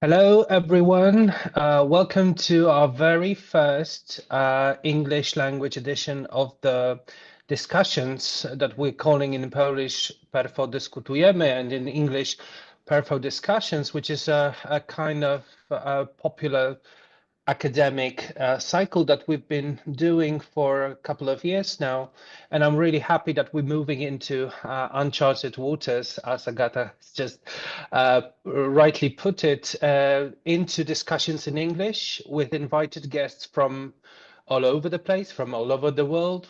Hello, everyone. Welcome to our very first English language edition of the discussions that we're calling in Polish Perfo Dyskutujemy and in English Perfo Discussions, which is a kind of popular academic cycle that we've been doing for a couple of years now. And I'm really happy that we're moving into uncharted waters, as Agata just rightly put it, into discussions in English with invited guests from all over the place, from all over the world.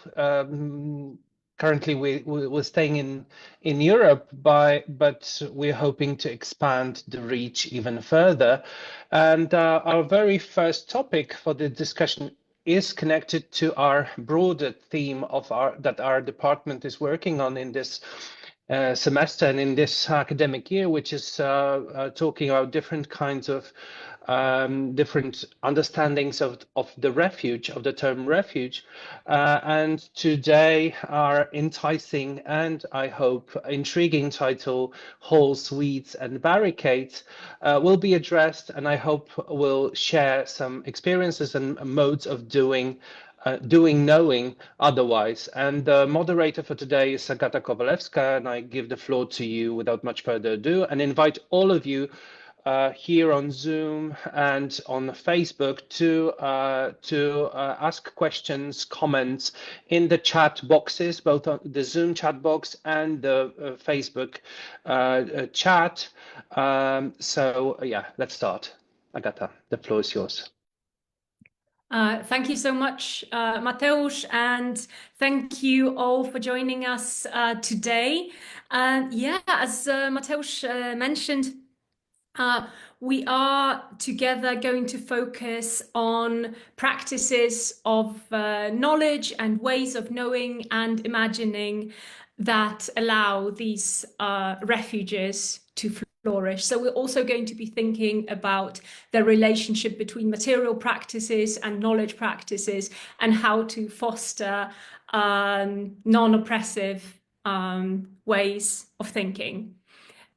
Currently, we're staying in Europe, but we're hoping to expand the reach even further. And our very first topic for the discussion is connected to our broader theme of that our department is working on in this semester and in this academic year, which is talking about different kinds of different understandings of the refuge, of the term refuge. And today our enticing and I hope intriguing title, Halls, Weeds and Barricades, will be addressed, and I hope will share some experiences and modes of doing knowing otherwise. And the moderator for today is Agata Kowalewska, and I give the floor to you without much further ado and invite all of you here on Zoom and on Facebook to ask questions, comments in the chat boxes, both on the Zoom chat box and the Facebook chat. So yeah, let's start. Agata, the floor is yours. Thank you so much, Mateusz, and thank you all for joining us today. Yeah, as Mateusz mentioned, we are together going to focus on practices of knowledge and ways of knowing and imagining that allow these refuges to flourish. So we're also going to be thinking about the relationship between material practices and knowledge practices and how to foster non-oppressive ways of thinking.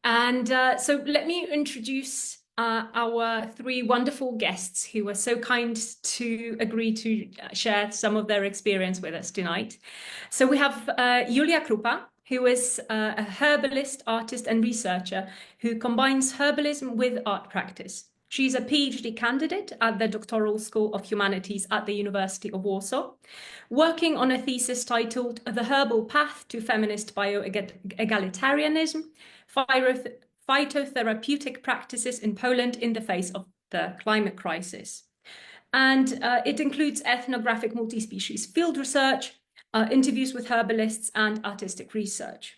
And so let me introduce our three wonderful guests who were so kind to agree to share some of their experience with us tonight. So we have Julia Krupa, who is a herbalist, artist and researcher who combines herbalism with art practice. She's a PhD candidate at the Doctoral School of Humanities at the University of Warsaw, working on a thesis titled The Herbal Path to Feminist Bioegalitarianism, Phytotherapeutic Practices in Poland in the Face of the Climate Crisis. And it includes ethnographic multi-species field research, interviews with herbalists and artistic research.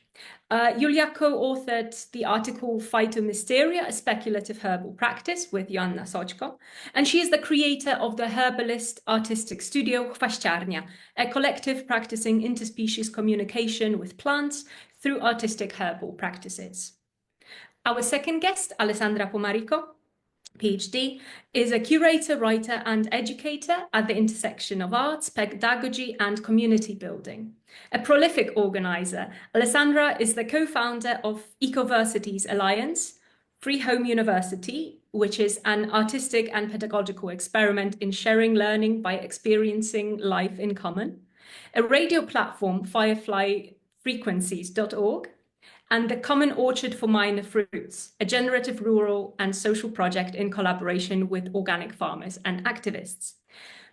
Julia co-authored the article Phytomysteria, a speculative herbal practice with Joanna Soćko, and she is the creator of the herbalist artistic studio Chwaściarnia, a collective practicing interspecies communication with plants through artistic herbal practices. Our second guest, Alessandra Pomarico, PhD, is a curator, writer and educator at the intersection of arts, pedagogy and community building. A prolific organizer, Alessandra is the co-founder of Ecoversities Alliance, Free Home University, which is an artistic and pedagogical experiment in sharing learning by experiencing life in common, a radio platform, fireflyfrequencies.org, and the Common Orchard for Minor Fruits, a generative rural and social project in collaboration with organic farmers and activists.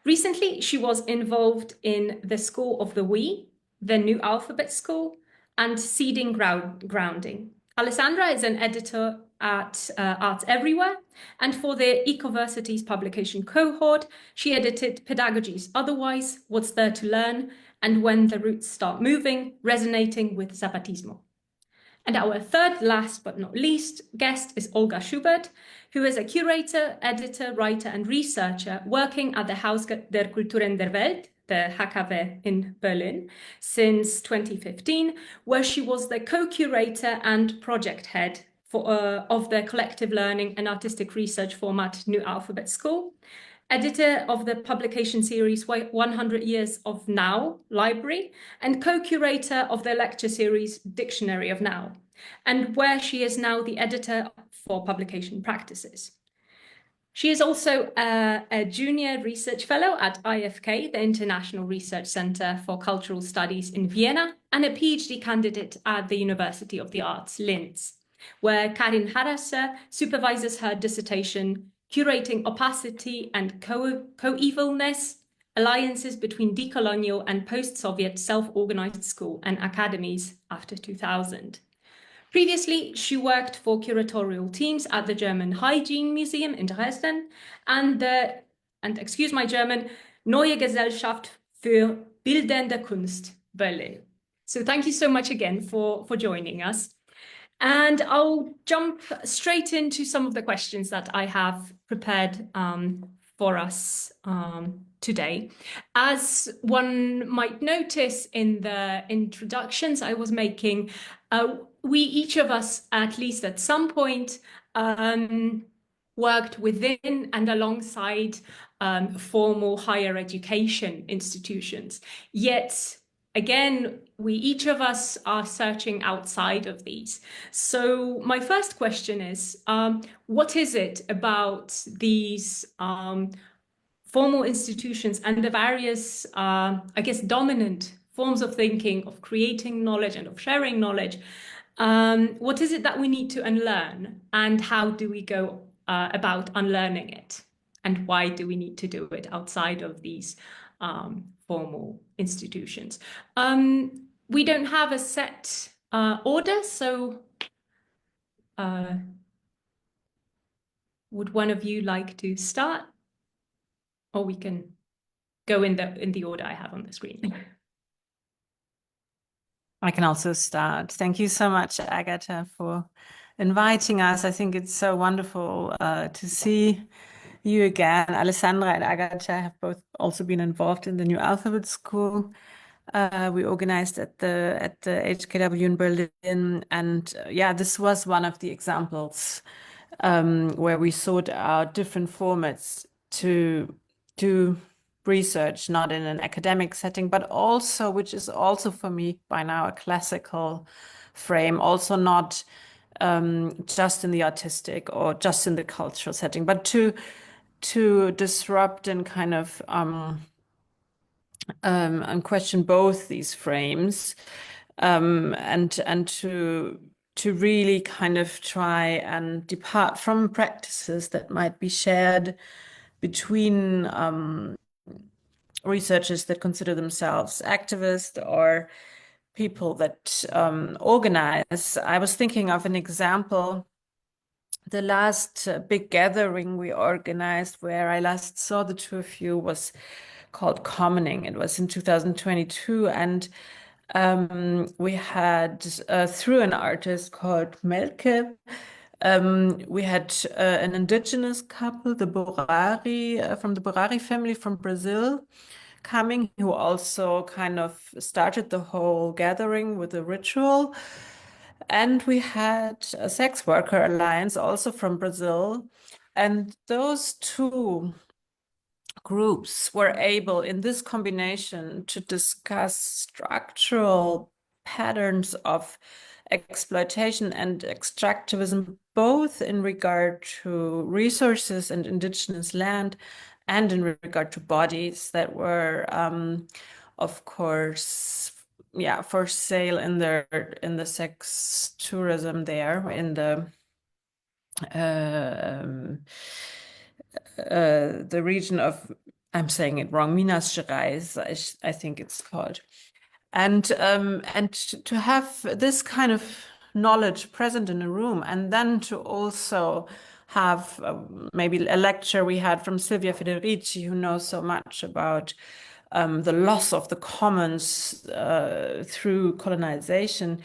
Recently, she was involved in the School of the We, the New Alphabet School, and Seeding Grounding. Alessandra is an editor at Arts Everywhere, and for the Ecoversities publication cohort, she edited Pedagogies Otherwise, What's There to Learn, and When the Roots Start Moving, Resonating with Zapatismo. And our third, last but not least, guest is Olga Schubert, who is a curator, editor, writer and researcher working at the Haus der Kulturen der Welt, the HKW in Berlin, since 2015, where she was the co-curator and project head of the collective learning and artistic research format New Alphabet School, editor of the publication series 100 Years of Now library, and co-curator of the lecture series Dictionary of Now, and where she is now the editor for publication practices. She is also a junior research fellow at IFK, the International Research Center for Cultural Studies in Vienna, and a PhD candidate at the University of the Arts, Linz, where Karin Harasser supervises her dissertation, Curating Opacity and Coevalness, Alliances between Decolonial and Post-Soviet Self-Organized School and Academies after 2000. Previously, she worked for curatorial teams at the German Hygiene Museum in Dresden and excuse my German, Neue Gesellschaft für Bildende Kunst, Berlin. So thank you so much again for joining us. And I'll jump straight into some of the questions that I have prepared for us today. As one might notice in the introductions I was making, we each of us, at least at some point, worked within and alongside formal higher education institutions. Yet, again, we each of us are searching outside of these. So my first question is, what is it about these formal institutions and the various, I guess, dominant forms of thinking, of creating knowledge and of sharing knowledge? What is it that we need to unlearn, and how do we go about unlearning it? And why do we need to do it outside of these formal institutions? We don't have a set order, so would one of you like to start? Or we can go in the order I have on the screen. I can also start. Thank you so much, Agatha, for inviting us. I think it's so wonderful to see you again. Alessandra and Agatha have both also been involved in the New Alphabet School. We organized at the HKW in Berlin, and yeah, this was one of the examples where we sought out different formats to do research, not in an academic setting, but also, which is also for me by now a classical frame, also not just in the artistic or just in the cultural setting, but to disrupt and kind of and question both these frames, and to really kind of try and depart from practices that might be shared between researchers that consider themselves activists or people that organize. I was thinking of an example. The last big gathering we organized, where I last saw the two of you, was called Commoning. It was in 2022, and we had through an artist called Melke. We had an indigenous couple, the Borari, from the Borari family from Brazil, coming, who also kind of started the whole gathering with a ritual. And we had a sex worker alliance also from Brazil. And those two groups were able, in this combination, to discuss structural patterns of exploitation and extractivism, both in regard to resources and indigenous land and in regard to bodies that were, of course, yeah, for sale in the sex tourism there, in the region of, I'm saying it wrong, Minas Gerais, I think it's called. And to have this kind of knowledge present in a room, and then to also have maybe a lecture we had from Silvia Federici, who knows so much about the loss of the commons through colonization.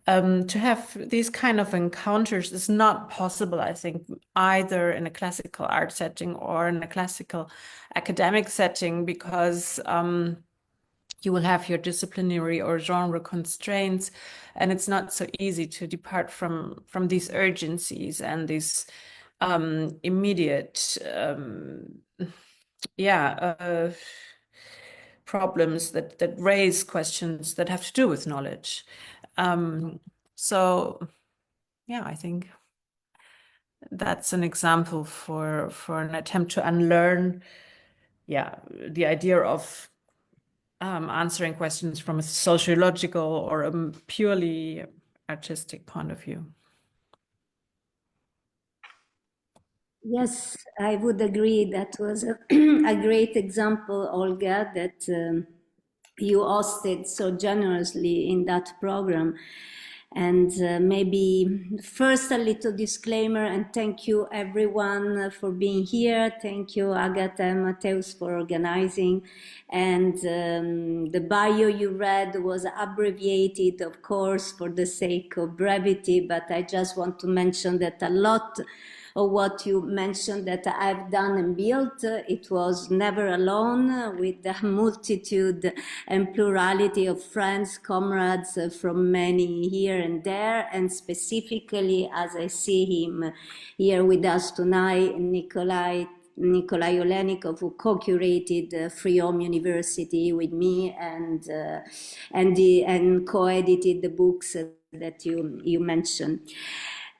To have these kind of encounters is not possible, I think, either in a classical art setting or in a classical academic setting, because you will have your disciplinary or genre constraints, and it's not so easy to depart from these urgencies and these immediate problems that raise questions that have to do with knowledge. So yeah, I think that's an example for an attempt to unlearn, the idea of answering questions from a sociological or a purely artistic point of view. Yes, I would agree. That was a, a great example, Olga, that you hosted so generously in that program. And maybe first a little disclaimer, and thank you everyone for being here. Thank you, Agatha and Mateus, for organizing. And the bio you read was abbreviated, of course, for the sake of brevity, but I just want to mention that a lot of what you mentioned that I've done and built, it was never alone, with the multitude and plurality of friends, comrades from many here and there, and specifically, as I see him here with us tonight, Nikolai Olenikov, who co-curated Free Home University with me and co-edited the books that you mentioned.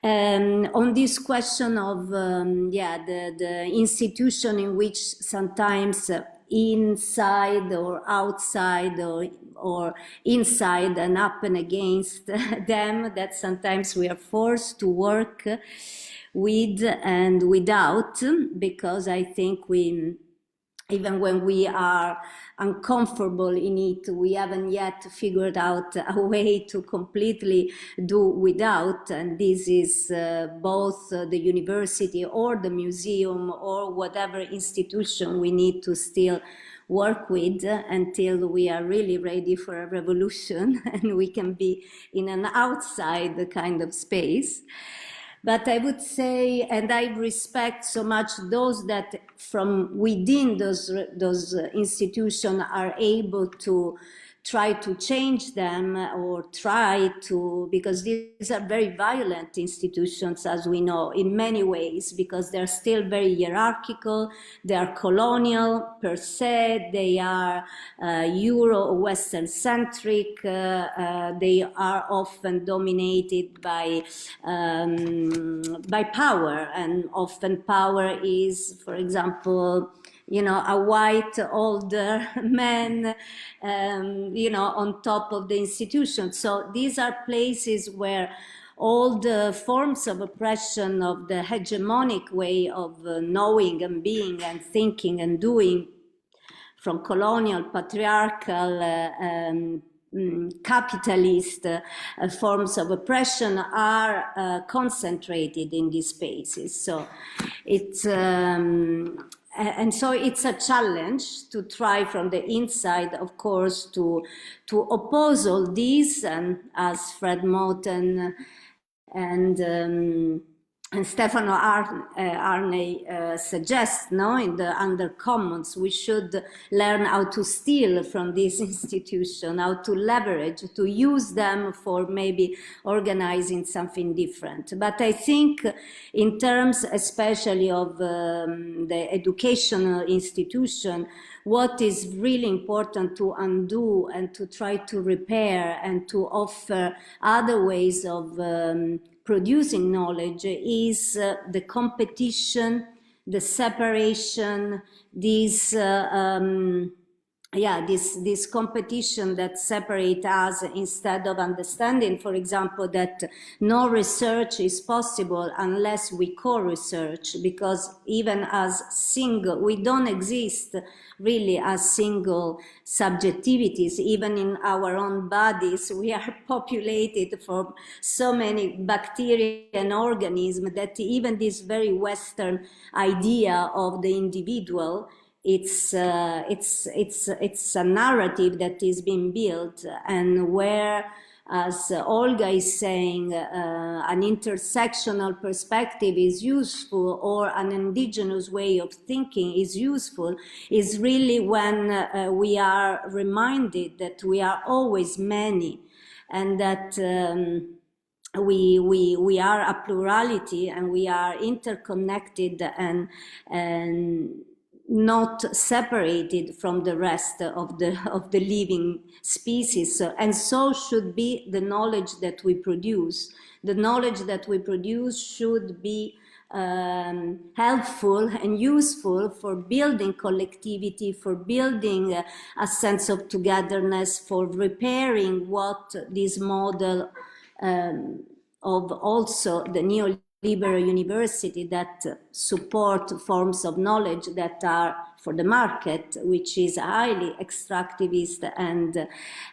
On this question of the institution in which sometimes inside or outside or inside and up and against them, that sometimes we are forced to work with and without, because I think even when we are uncomfortable in it, we haven't yet figured out a way to completely do without. And this is both the university or the museum or whatever institution we need to still work with until we are really ready for a revolution and we can be in an outside kind of space. But I would say, and I respect so much those that from within those institutions are able to try to change them or try to, because these are very violent institutions, as we know, in many ways, because they're still very hierarchical, they are colonial per se, they are Euro-Western centric, they are often dominated by power, and often power is, for example, a white older man, on top of the institution. So these are places where all the forms of oppression of the hegemonic way of knowing and being and thinking and doing, from colonial, patriarchal, capitalist forms of oppression are concentrated in these spaces. So it's and so it's a challenge to try from the inside, of course, to oppose all these, and as Fred Moten and Stefano Arne suggests, in the Undercommons, we should learn how to steal from this institution, how to leverage, to use them for maybe organizing something different. But I think in terms especially of the educational institution, what is really important to undo and to try to repair and to offer other ways of producing knowledge is the competition, the separation, this competition that separate us instead of understanding, for example, that no research is possible unless we co-research, because even as single, we don't exist really as single subjectivities. Even in our own bodies, we are populated from so many bacteria and organisms that even this very Western idea of the individual, it's a narrative that is being built, and where, as Olga is saying, an intersectional perspective is useful, or an indigenous way of thinking is useful, is really when we are reminded that we are always many, and that we are a plurality, and we are interconnected and not separated from the rest of the living species. And so should be the knowledge that we produce. The knowledge that we produce should be helpful and useful for building collectivity, for building a sense of togetherness, for repairing what this model of also the neoliberal university that support forms of knowledge that are for the market, which is highly extractivist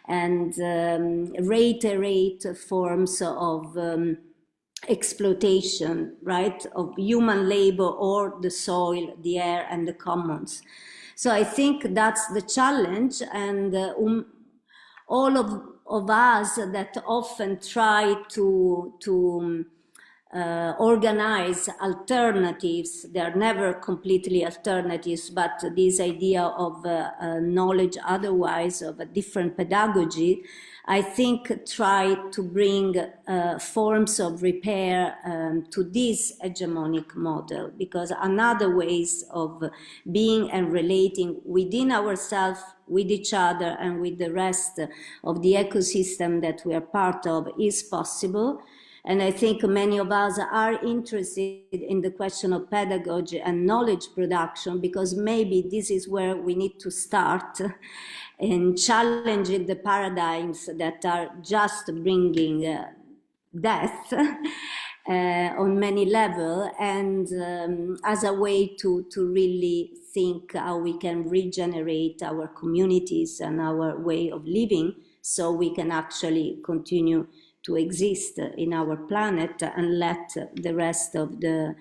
and reiterate forms of exploitation, right, of human labor or the soil, the air, and the commons. So I think that's the challenge, and all of us that often try to organize alternatives. They are never completely alternatives, but this idea of knowledge otherwise, of a different pedagogy, I think try to bring forms of repair to this hegemonic model, because another ways of being and relating within ourselves, with each other, and with the rest of the ecosystem that we are part of is possible. And I think many of us are interested in the question of pedagogy and knowledge production, because maybe this is where we need to start in challenging the paradigms that are just bringing death on many levels, and as a way to really think how we can regenerate our communities and our way of living, so we can actually continue to exist in our planet and let the rest of the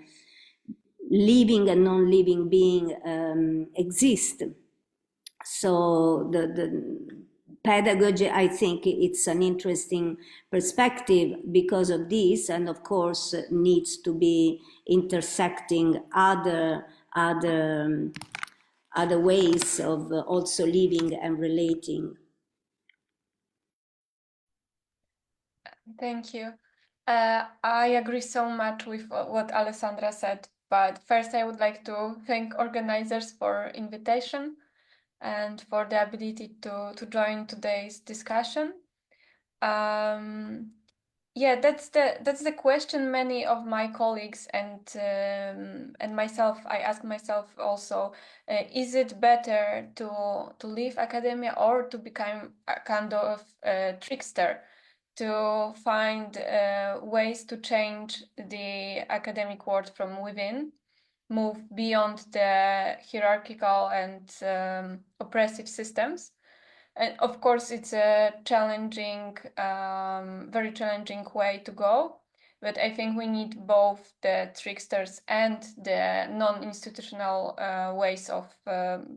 living and non-living being exist. So the pedagogy, I think it's an interesting perspective because of this, and of course needs to be intersecting other ways of also living and relating. Thank you. I agree so much with what Alessandra said, but first I would like to thank organizers for invitation and for the ability to join today's discussion. Yeah, that's the question many of my colleagues and myself, I ask myself also, is it better to leave academia or to become a kind of trickster, to find ways to change the academic world from within, move beyond the hierarchical and oppressive systems? And of course, it's a challenging, very challenging way to go. But I think we need both the tricksters and the non-institutional ways of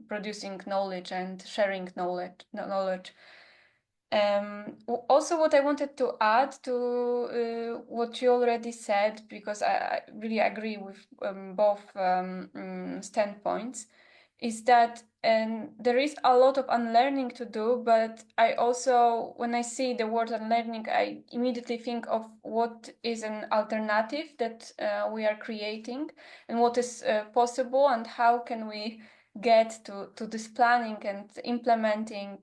producing knowledge and sharing knowledge. Also, what I wanted to add to what you already said, because I really agree with both standpoints, is that there is a lot of unlearning to do, but I also, when I see the word unlearning, I immediately think of what is an alternative that we are creating and what is possible, and how can we get to this planning and implementing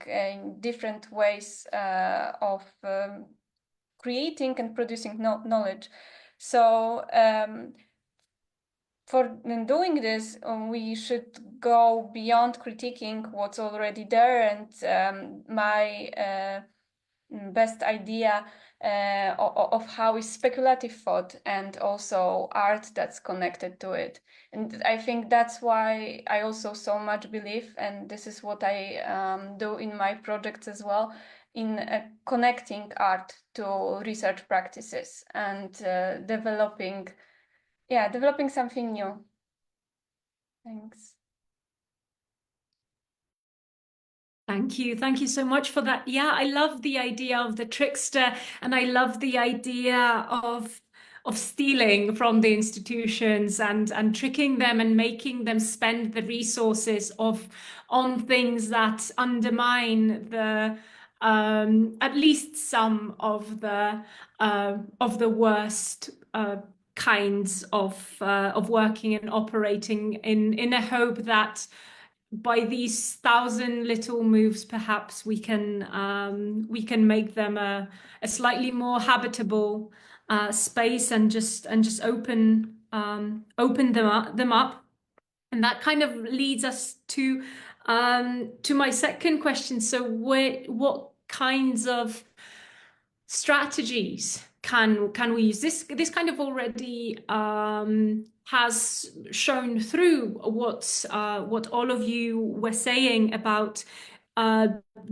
different ways of creating and producing knowledge. So for doing this, we should go beyond critiquing what's already there, and my best idea of how is speculative thought and also art that's connected to it. And I think that's why I also so much believe, and this is what I do in my projects as well, in connecting art to research practices and developing something new. Thanks. Thank you. Thank you so much for that. Yeah, I love the idea of the trickster, and I love the idea of stealing from the institutions and tricking them and making them spend the resources on things that undermine the at least some of the worst kinds of working and operating in a hope that by these 1,000 little moves, perhaps we can make them a slightly more habitable space, and just open open them up. And that kind of leads us to my second question. So what kinds of strategies can we use? This kind of already has shown through what all of you were saying about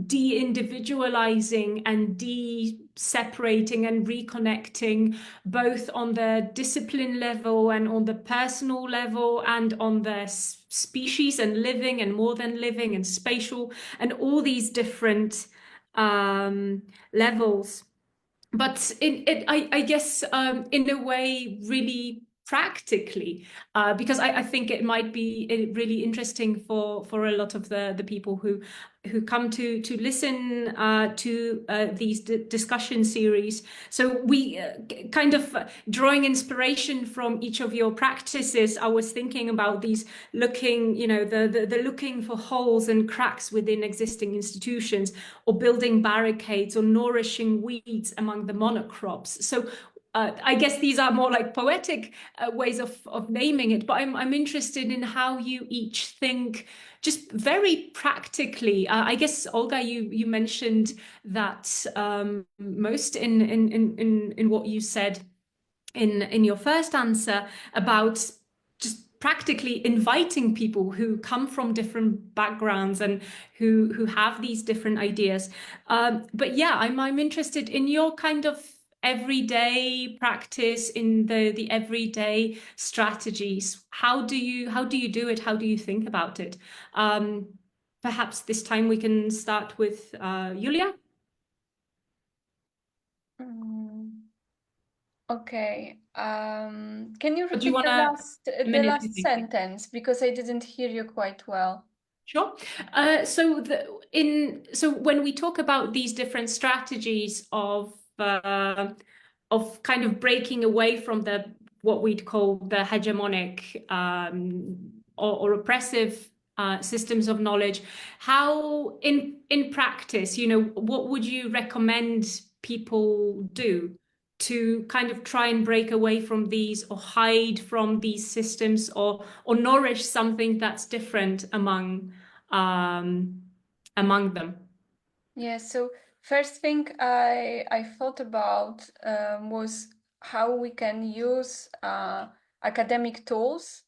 de-individualizing and de-separating and reconnecting, both on the discipline level and on the personal level and on the species and living and more than living and spatial and all these different levels. But I guess in a way really practically, because I think it might be really interesting for a lot of the people who come to listen to these discussion series. So we kind of drawing inspiration from each of your practices. I was thinking about these looking, the looking for holes and cracks within existing institutions, or building barricades, or nourishing weeds among the monocrops. So I guess these are more like poetic ways of naming it, but I'm interested in how you each think, just very practically. I guess, Olga, you mentioned that most in what you said in your first answer about just practically inviting people who come from different backgrounds and who have these different ideas. But yeah, I'm interested in your kind of everyday practice, in the everyday strategies. How do you do it? How do you think about it? Perhaps this time we can start with Julia. Okay. Can you Or do repeat you the wanna last sentence, because I didn't hear you quite well? Sure. So when we talk about these different strategies of kind of breaking away from what we'd call the hegemonic or oppressive systems of knowledge, how in practice, what would you recommend people do to kind of try and break away from these, or hide from these systems, or nourish something that's different among them? Yeah, so first thing I thought about was how we can use academic tools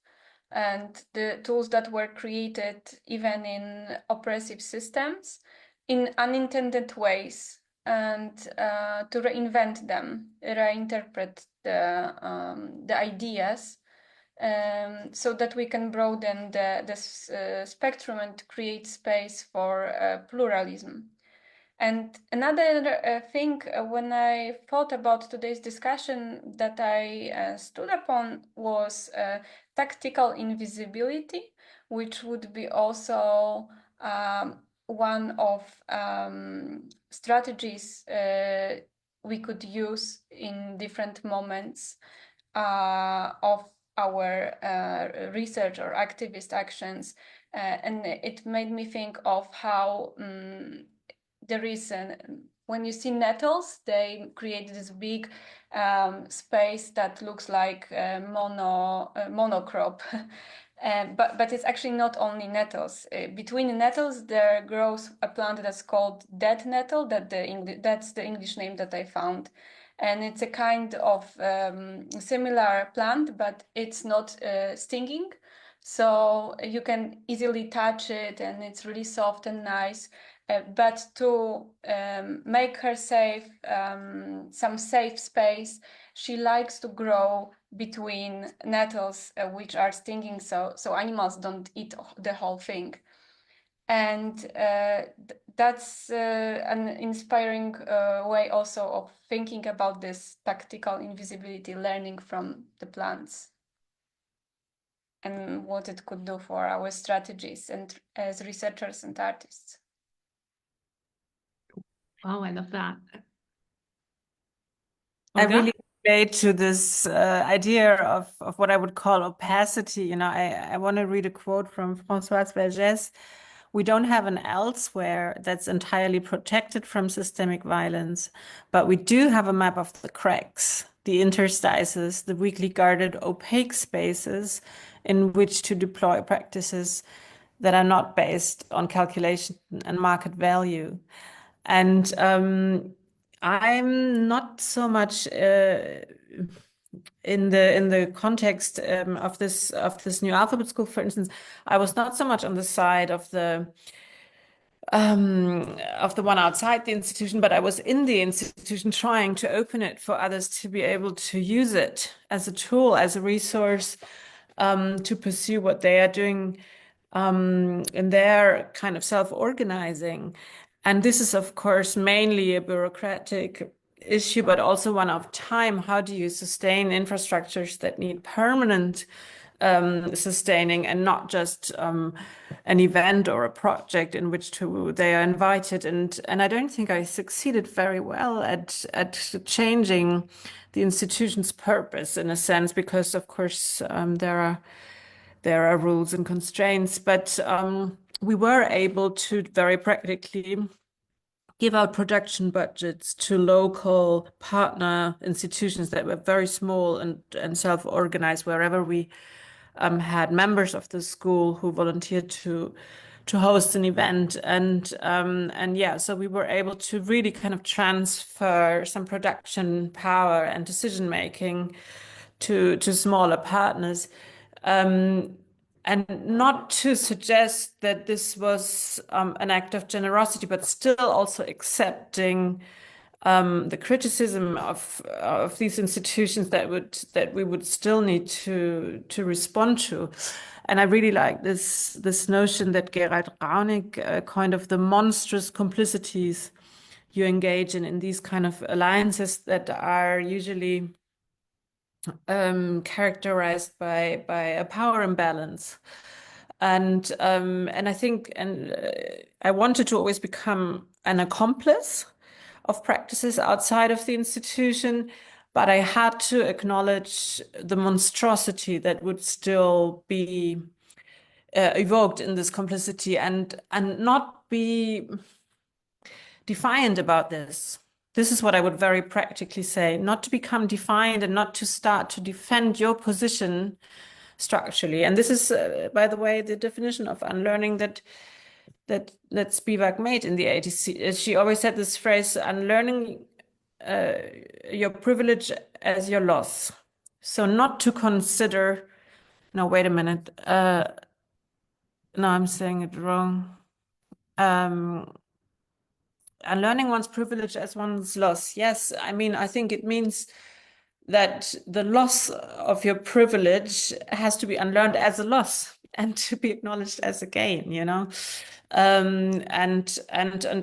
and the tools that were created even in oppressive systems in unintended ways, and to reinvent them, reinterpret the ideas, so that we can broaden the spectrum and create space for pluralism. And another thing, when I thought about today's discussion, that I stood upon was tactical invisibility, which would be also one of strategies we could use in different moments of our research or activist actions. And it made me think of how there is when you see nettles, they create this big space that looks like monocrop. But it's actually not only nettles. Between the nettles, there grows a plant that's called dead nettle. That's the English name that I found. And it's a kind of similar plant, but it's not stinging. So you can easily touch it, and it's really soft and nice. But to make her safe, some safe space, she likes to grow between nettles, which are stinging, so animals don't eat the whole thing. And that's an inspiring way also of thinking about this tactical invisibility, learning from the plants and what it could do for our strategies and as researchers and artists. Wow, I love that. I Olga? really relate to this idea of what I would call opacity. I want to read a quote from Françoise Vergès. We don't have an elsewhere that's entirely protected from systemic violence, but we do have a map of the cracks. the interstices, the weakly guarded, opaque spaces in which to deploy practices that are not based on calculation and market value. And I'm not so much in the context of this new alphabet school, for instance. I was not so much on the side of the one outside the institution, but I was in the institution trying to open it for others to be able to use it as a tool, as a resource, to pursue what they are doing in their kind of self-organizing. And this is, of course, mainly a bureaucratic issue, but also one of time. How do you sustain infrastructures that need permanent sustaining and not just an event or a project in which they are invited? And I don't think I succeeded very well at changing the institution's purpose in a sense, because of course there are rules and constraints, but we were able to very practically give out production budgets to local partner institutions that were very small and self-organized wherever we had members of the school who volunteered to host an event. And yeah, so we were able to really kind of transfer some production power and decision making to smaller partners. And not to suggest that this was an act of generosity, but still also accepting the criticism of these institutions that we would still need to respond to. And I really like this notion that Gerald Raunig coined of the monstrous complicities you engage in these kind of alliances that are usually characterized by a power imbalance. And I think I wanted to always become an accomplice of practices outside of the institution, but I had to acknowledge the monstrosity that would still be evoked in this complicity, and not be defiant about this. This is what I would very practically say, not to become defiant and not to start to defend your position structurally. And this is, by the way, the definition of unlearning that Spivak made in the 80s. She always said this phrase, unlearning your privilege as your loss. So not to consider, no, wait a minute. No, I'm saying it wrong. Unlearning one's privilege as one's loss. Yes, I mean, I think it means that the loss of your privilege has to be unlearned as a loss and to be acknowledged as a gain, you know, and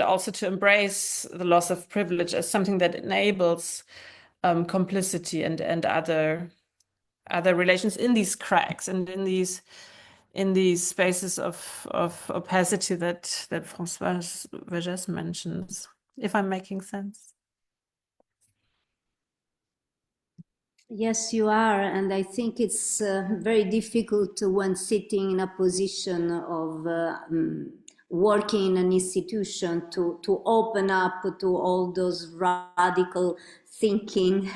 also to embrace the loss of privilege as something that enables complicity and other relations in these cracks and in these spaces of opacity that François Vergès mentions, if I'm making sense. Yes, you are. And I think it's very difficult when sitting in a position of working in an institution to open up to all those radical thinking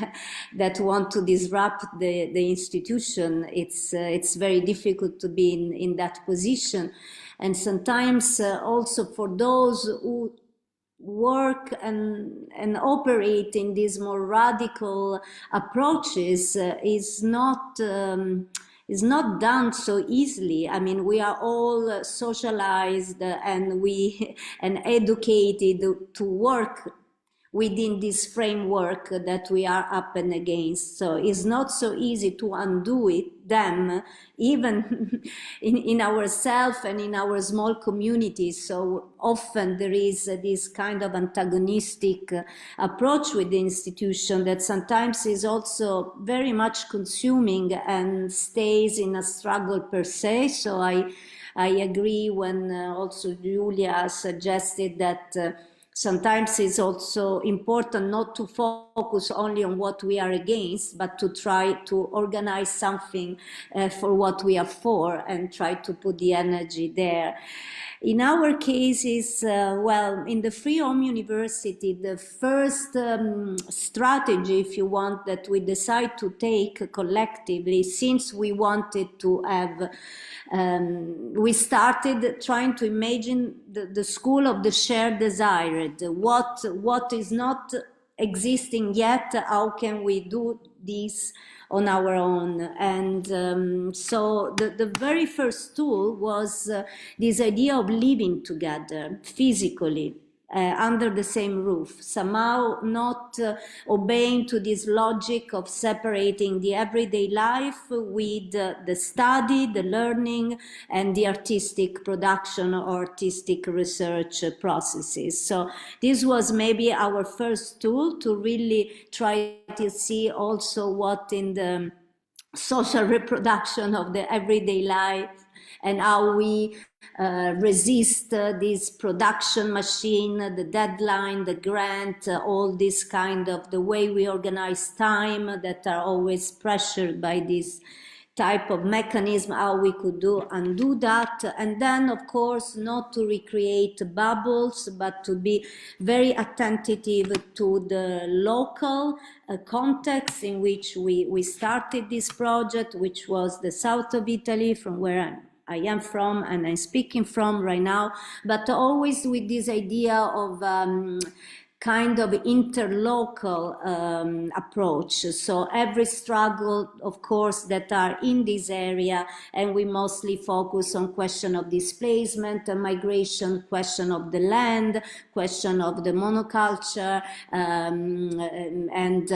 that want to disrupt the institution. It's very difficult to be in that position. And sometimes also for those who work and operate in these more radical approaches is not done so easily. I mean, we are all socialized and educated to work within this framework that we are up and against. So it's not so easy to undo them, even in ourselves and in our small communities. So often there is this kind of antagonistic approach with the institution that sometimes is also very much consuming and stays in a struggle per se. So I agree when also Julia suggested that sometimes it's also important not to focus only on what we are against, but to try to organize something for what we are for and try to put the energy there. In our cases, well, in the Free Home University, the first strategy, if you want, that we decide to take collectively, since we wanted to have, we started trying to imagine the school of the shared desired. What is not existing yet? How can we do this on our own? And so the very first tool was this idea of living together physically, under the same roof, somehow not obeying to this logic of separating the everyday life with the study, the learning, and the artistic production or artistic research processes. So this was maybe our first tool to really try to see also what in the social reproduction of the everyday life and how we resist this production machine, the deadline, the grant, all this kind of the way we organize time that are always pressured by this type of mechanism, how we could undo that. And then, of course, not to recreate bubbles, but to be very attentive to the local context in which we started this project, which was the south of Italy, from where I am from and I'm speaking from right now, but always with this idea of kind of interlocal approach. So every struggle, of course, that are in this area, and we mostly focus on question of displacement, migration, question of the land, question of the monoculture, and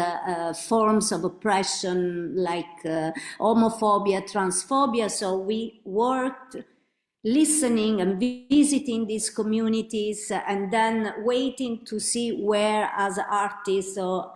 forms of oppression like homophobia, transphobia. So we worked listening and visiting these communities, and then waiting to see where, as artists or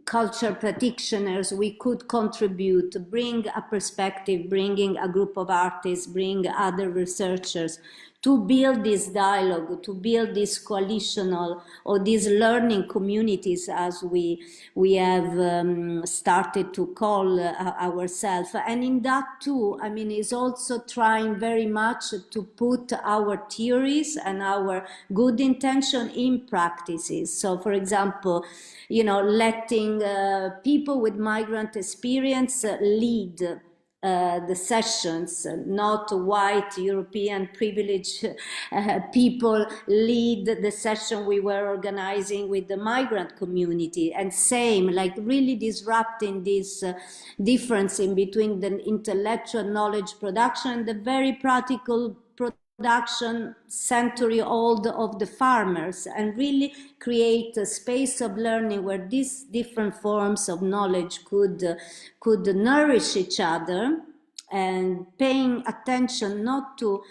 culture practitioners, we could contribute, bring a perspective, bringing a group of artists, bring other researchers, to build this dialogue, to build this coalitional or these learning communities, as we have started to call ourselves. And in that too, I mean, is also trying very much to put our theories and our good intention in practices. So, for example, you know, letting people with migrant experience lead the sessions, not white European privileged people lead the session we were organizing with the migrant community, and same, like really disrupting this difference in between the intellectual knowledge production and the very practical production century-old of the farmers, and really create a space of learning where these different forms of knowledge could nourish each other, and paying attention not to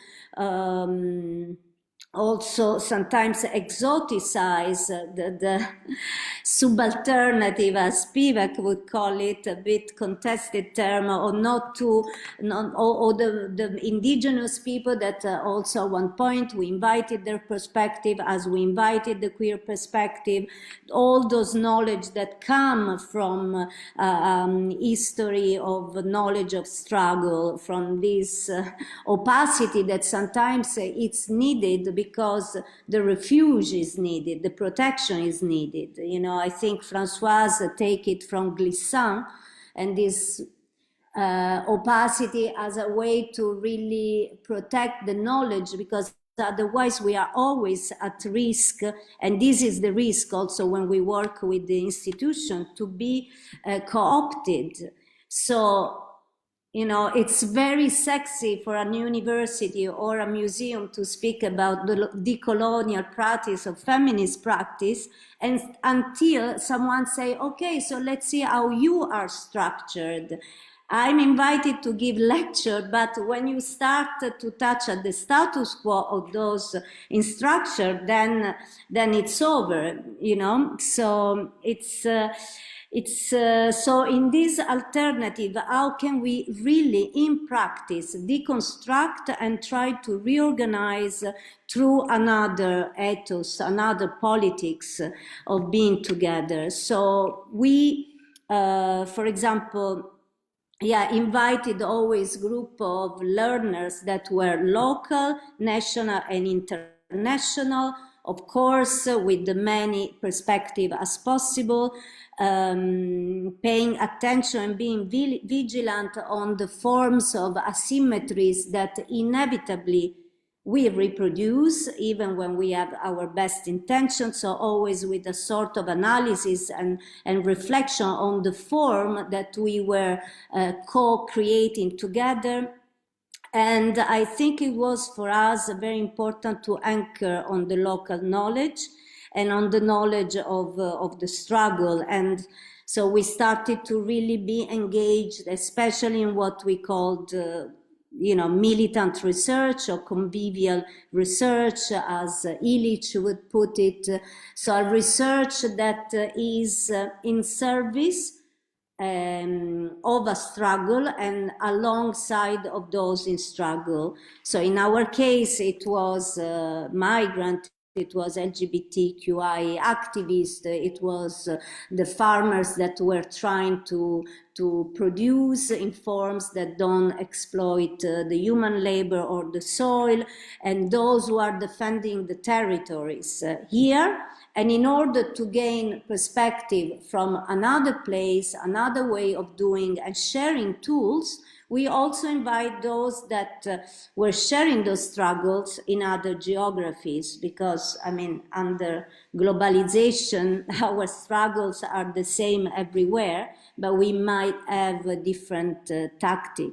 also sometimes exoticize the subalternative, as Spivak would call it, a bit contested term, or not to, or the indigenous people that also at one point we invited their perspective, as we invited the queer perspective, all those knowledge that come from history of knowledge of struggle, from this opacity that sometimes it's needed because the refuge is needed, the protection is needed. You know, I think Françoise take it from Glissant, and this opacity as a way to really protect the knowledge, because otherwise we are always at risk, and this is the risk also when we work with the institution, to be co-opted. So, you know, it's very sexy for a university or a museum to speak about the decolonial practice of feminist practice, and until someone say, okay, so let's see how you are structured. I'm invited to give lecture, but when you start to touch at the status quo of those in structure, then it's over, you know. So so in this alternative, how can we really in practice deconstruct and try to reorganize through another ethos, another politics of being together? So we, for example, invited always group of learners that were local, national, and international, of course, with the many perspectives as possible, paying attention and being vigilant on the forms of asymmetries that inevitably we reproduce even when we have our best intentions, so always with a sort of analysis and reflection on the form that we were co-creating together. And I think it was for us very important to anchor on the local knowledge and on the knowledge of the struggle. And so we started to really be engaged, especially in what we called militant research or convivial research, as Illich would put it. So a research that is in service of a struggle and alongside of those in struggle. So in our case, it was migrant, it was LGBTQI activists, it was the farmers that were trying to produce in forms that don't exploit the human labor or the soil, and those who are defending the territories here. And in order to gain perspective from another place, another way of doing and sharing tools, we also invite those that were sharing those struggles in other geographies, because, I mean, under globalization, our struggles are the same everywhere, but we might have a different tactic.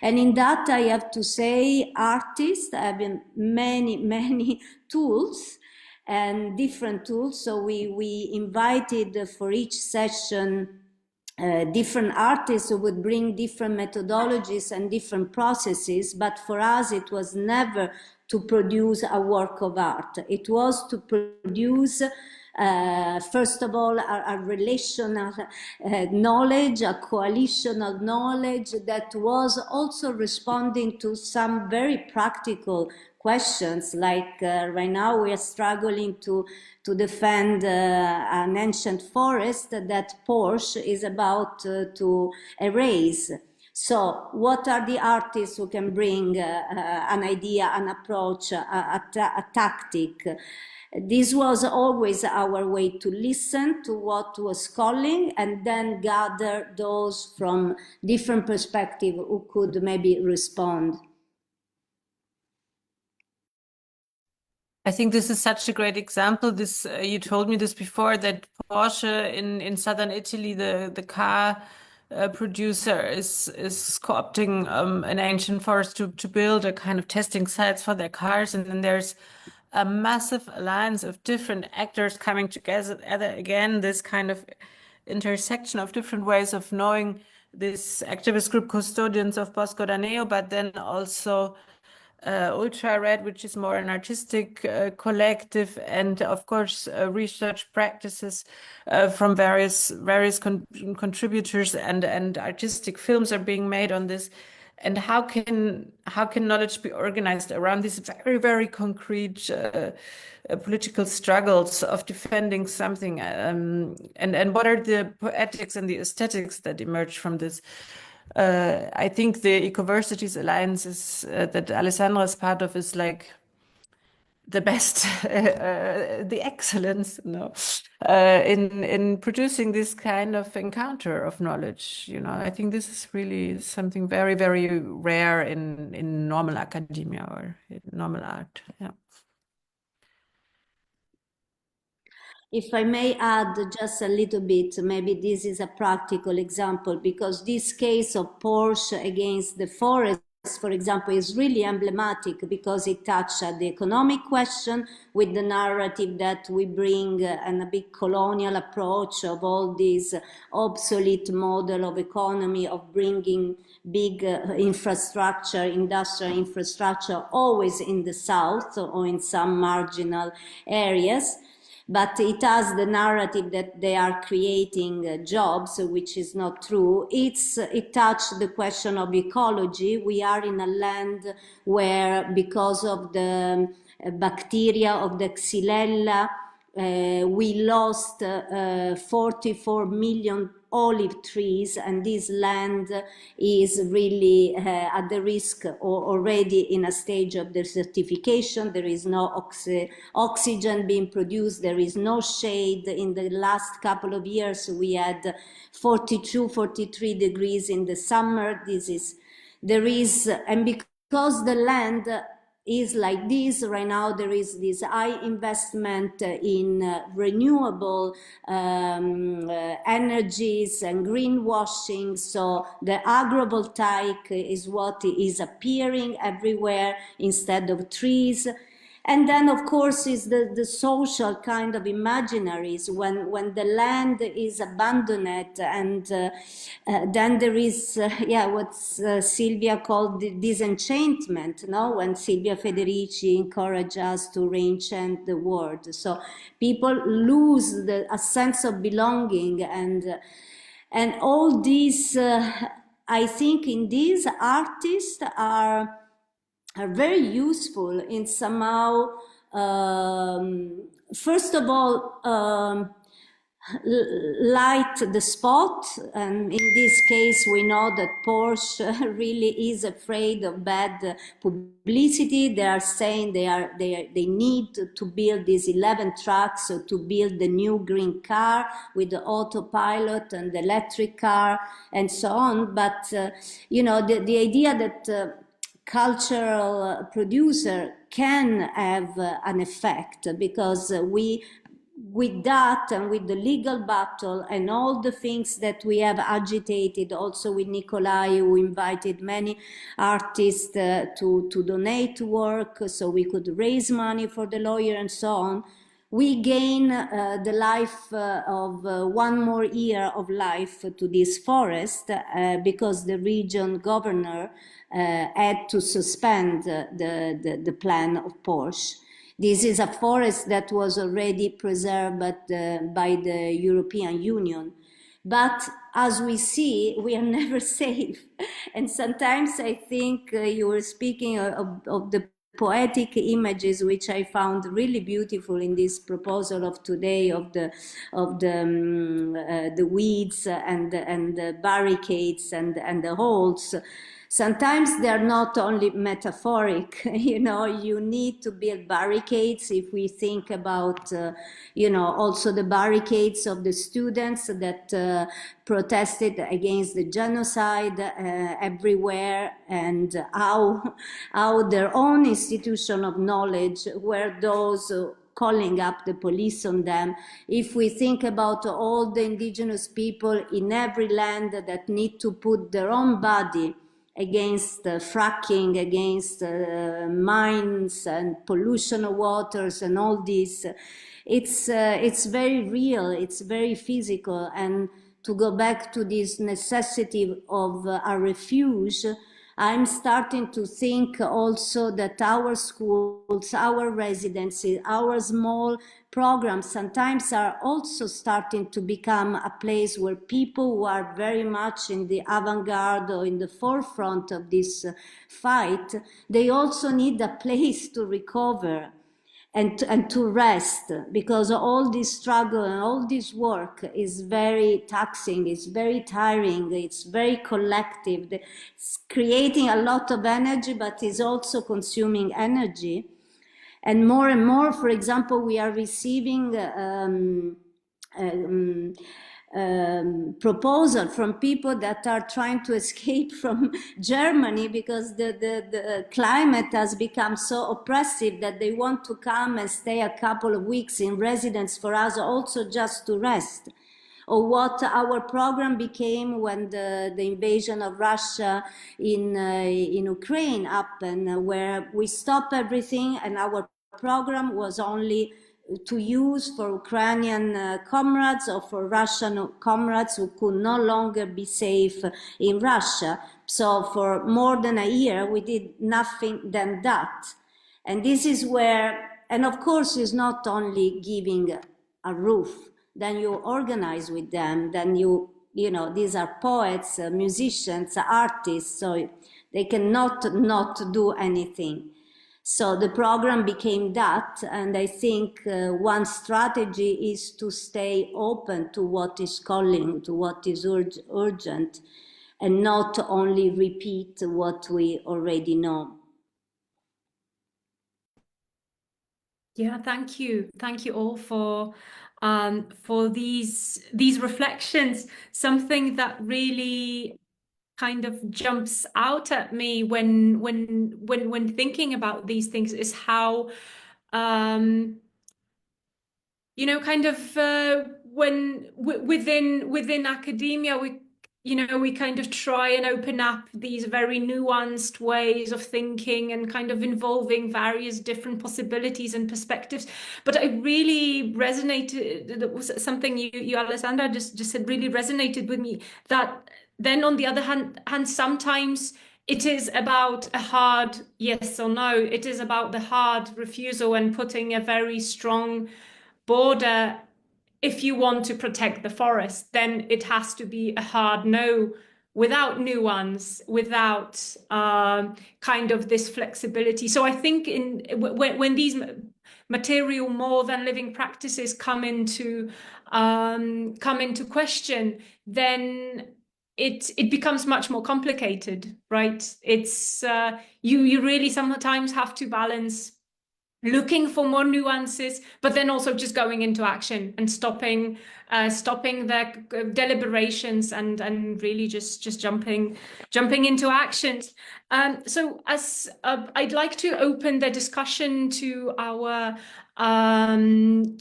And in that, I have to say, artists have many tools and different tools. So we invited for each session different artists who would bring different methodologies and different processes, but for us it was never to produce a work of art. It was to produce first of all a relational knowledge, a coalitional knowledge that was also responding to some very practical questions, like right now we are struggling to defend an ancient forest that Porsche is about to erase. So what are the artists who can bring an idea, an approach, a tactic? This was always our way to listen to what was calling and then gather those from different perspectives who could maybe respond. I think this is such a great example. This you told me this before, that Porsche in southern Italy, the car producer is co-opting an ancient forest to build a kind of testing sites for their cars, and then there's a massive alliance of different actors coming together again. This kind of intersection of different ways of knowing, this activist group Custodians of Bosco Daneo, but then also Ultra Red, which is more an artistic collective, and of course research practices from various contributors, and artistic films are being made on this. And how can knowledge be organized around these very concrete political struggles of defending something, and what are the poetics and the aesthetics that emerge from this? I think the Ecoversities Alliance that Alessandra is part of is like the best, the excellence, in producing this kind of encounter of knowledge. I think this is really something very rare in normal academia or in normal art. Yeah. If I may add just a little bit, maybe this is a practical example, because this case of Porsche against the forest, for example, is really emblematic because it touched at the economic question with the narrative that we bring and a big colonial approach of all this obsolete model of economy of bringing big infrastructure, industrial infrastructure, always in the south or in some marginal areas. But it has the narrative that they are creating jobs, which is not true. It touched the question of ecology. We are in a land where, because of the bacteria of the Xylella, we lost 44 million olive trees, and this land is really at the risk or already in a stage of desertification. There is no oxygen being produced, there is no shade. In the last couple of years we had 42, 43 degrees in the summer. And because the land is like this right now, there is this high investment in renewable energies and greenwashing. So the agrivoltaic is what is appearing everywhere instead of trees. And then, of course, is the social kind of imaginaries when the land is abandoned, and then there is, what Silvia called the disenchantment, no? When Silvia Federici encouraged us to re-enchant the world. So people lose a sense of belonging, and all these, I think in these artists are very useful in somehow, first of all, light the spot. And in this case, we know that Porsche really is afraid of bad publicity. They are saying they need to build these 11 trucks to build the new green car with the autopilot and the electric car and so on. But, you know, the idea that cultural producer can have an effect, because with that and with the legal battle and all the things that we have agitated, also with Nikolai, who invited many artists to donate work so we could raise money for the lawyer and so on, we gain the life of 1 more year of life to this forest, because the region governor had to suspend the plan of Porsche. This is a forest that was already preserved by the European Union. But as we see, we are never safe. And sometimes I think you were speaking of the poetic images, which I found really beautiful in this proposal of today, of the weeds and the barricades and the holes. Sometimes they're not only metaphoric, you know, you need to build barricades. If we think about, you know, also the barricades of the students that protested against the genocide everywhere, and how their own institution of knowledge were those calling up the police on them. If we think about all the indigenous people in every land that need to put their own body against fracking, against mines and pollution of waters and all this, it's very real, it's very physical. And to go back to this necessity of a refuge, I'm starting to think also that our schools, our residencies, our small programs sometimes are also starting to become a place where people who are very much in the avant-garde or in the forefront of this fight, they also need a place to recover and to rest, because all this struggle and all this work is very taxing, it's very tiring, it's very collective, it's creating a lot of energy, but is also consuming energy. And more, for example, we are receiving proposal from people that are trying to escape from Germany because the climate has become so oppressive that they want to come and stay a couple of weeks in residence for us also just to rest. Or what our program became when the invasion of Russia in Ukraine happened, where we stopped everything and our program was only to use for Ukrainian comrades or for Russian comrades who could no longer be safe in Russia. So for more than a year, we did nothing than that. And this is where, and of course, it's not only giving a roof, then you organize with them, then you know, these are poets, musicians, artists, so they cannot not do anything. So the program became that, and I think one strategy is to stay open to what is calling, to what is urgent, and not only repeat what we already know. Yeah, thank you. Thank you all for these reflections. Something that really kind of jumps out at me when thinking about these things is how you know, kind of within academia, we kind of try and open up these very nuanced ways of thinking and kind of involving various different possibilities and perspectives. But I really resonated, that was something you Alessandra just said, really resonated with me, that then on the other hand sometimes it is about a hard yes or no. It is about the hard refusal and putting a very strong border. If you want to protect the forest, then it has to be a hard no, without nuance, without kind of this flexibility. So I think when these material more than living practices come into question, then it becomes much more complicated, right? It's you really sometimes have to balance looking for more nuances, but then also just going into action and stopping the deliberations and really just jumping into actions. So as I'd like to open the discussion to our to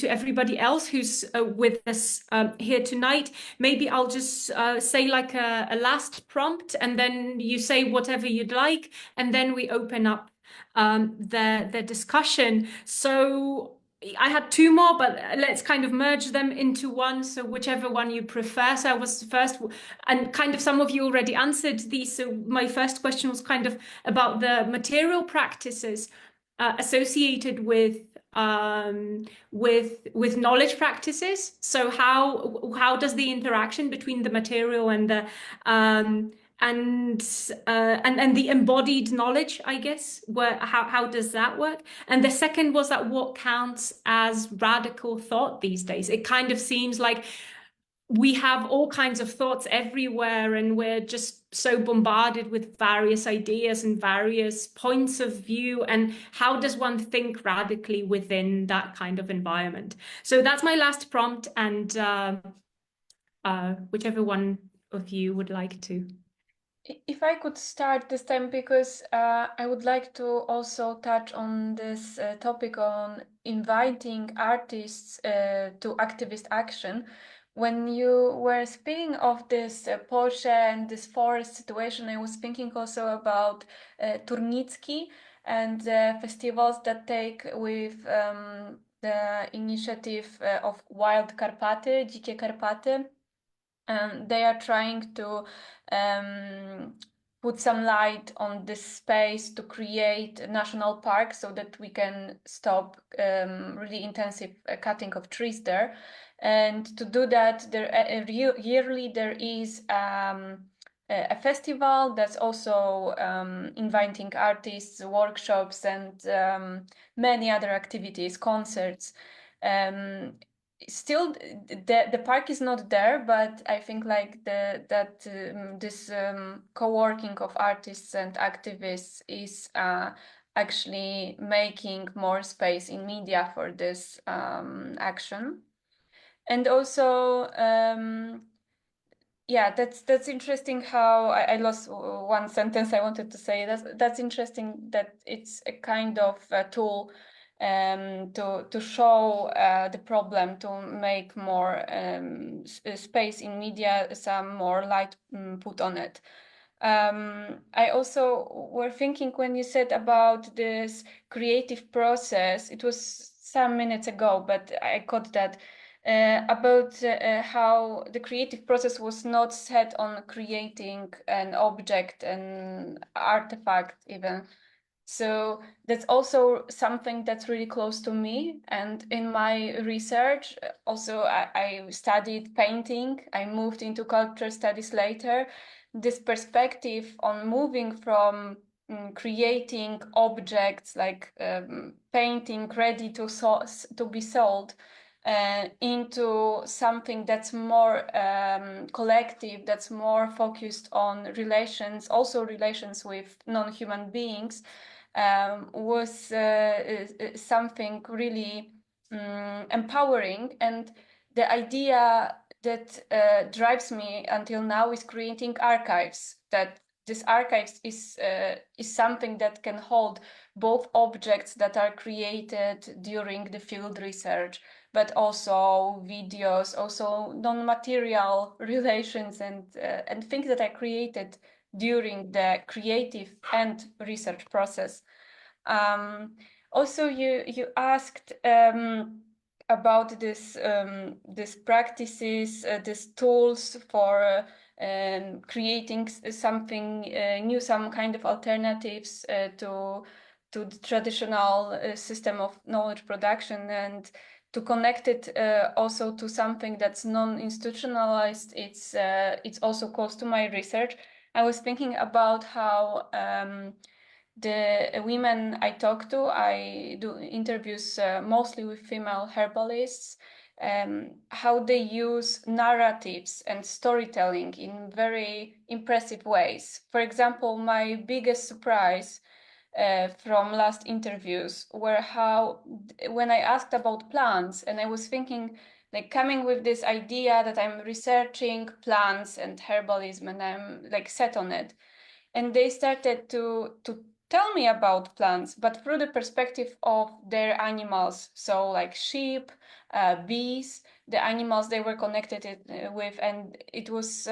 everybody else who's with us here tonight. Maybe I'll just say like a last prompt, and then you say whatever you'd like, and then we open up the discussion. So I had two more, but let's kind of merge them into one. So whichever one you prefer. So I was first, and kind of some of you already answered these. So my first question was kind of about the material practices associated with knowledge practices. So how does the interaction between the material and the and the embodied knowledge, I guess, how does that work? And the second was that what counts as radical thought these days? It kind of seems like we have all kinds of thoughts everywhere, and we're just so bombarded with various ideas and various points of view. And how does one think radically within that kind of environment? So that's my last prompt, and whichever one of you would like to. If I could start this time, because I would like to also touch on this topic on inviting artists to activist action. When you were speaking of this Porsche and this forest situation, I was thinking also about Turnicki and the festivals that take with the initiative of Wild Karpaty, Dzikie Karpaty. They are trying to put some light on this space to create a national park so that we can stop really intensive cutting of trees there. And to do that, yearly there is a festival that's also inviting artists, workshops, and many other activities, concerts. Still the park is not there, but I think like this co-working of artists and activists is actually making more space in media for this action. And also yeah, that's interesting how I lost one sentence I wanted to say. That's interesting that it's a kind of a tool to show the problem, to make more space in media, some more light put on it. I also were thinking when you said about this creative process, it was some minutes ago, but I caught that about how the creative process was not set on creating an object, an artifact even. So that's also something that's really close to me. And in my research, also I studied painting. I moved into cultural studies later. This perspective on moving from creating objects like painting ready to be sold into something that's more collective, that's more focused on relations, also relations with non-human beings, was something really empowering. And the idea that drives me until now is creating archives. That this archives is something that can hold both objects that are created during the field research, but also videos, also non-material relations and things that are created during the creative and research process. Also, you asked about these practices, these tools for creating something new, some kind of alternatives to the traditional system of knowledge production, and to connect it also to something that's non-institutionalized. It's also close to my research. I was thinking about how the women I talk to, I do interviews mostly with female herbalists, how they use narratives and storytelling in very impressive ways. For example, my biggest surprise from last interviews were how, when I asked about plants, and I was thinking, like, coming with this idea that I'm researching plants and herbalism and I'm like set on it, and they started to tell me about plants, but through the perspective of their animals. So like sheep, bees, the animals they were connected with. And it was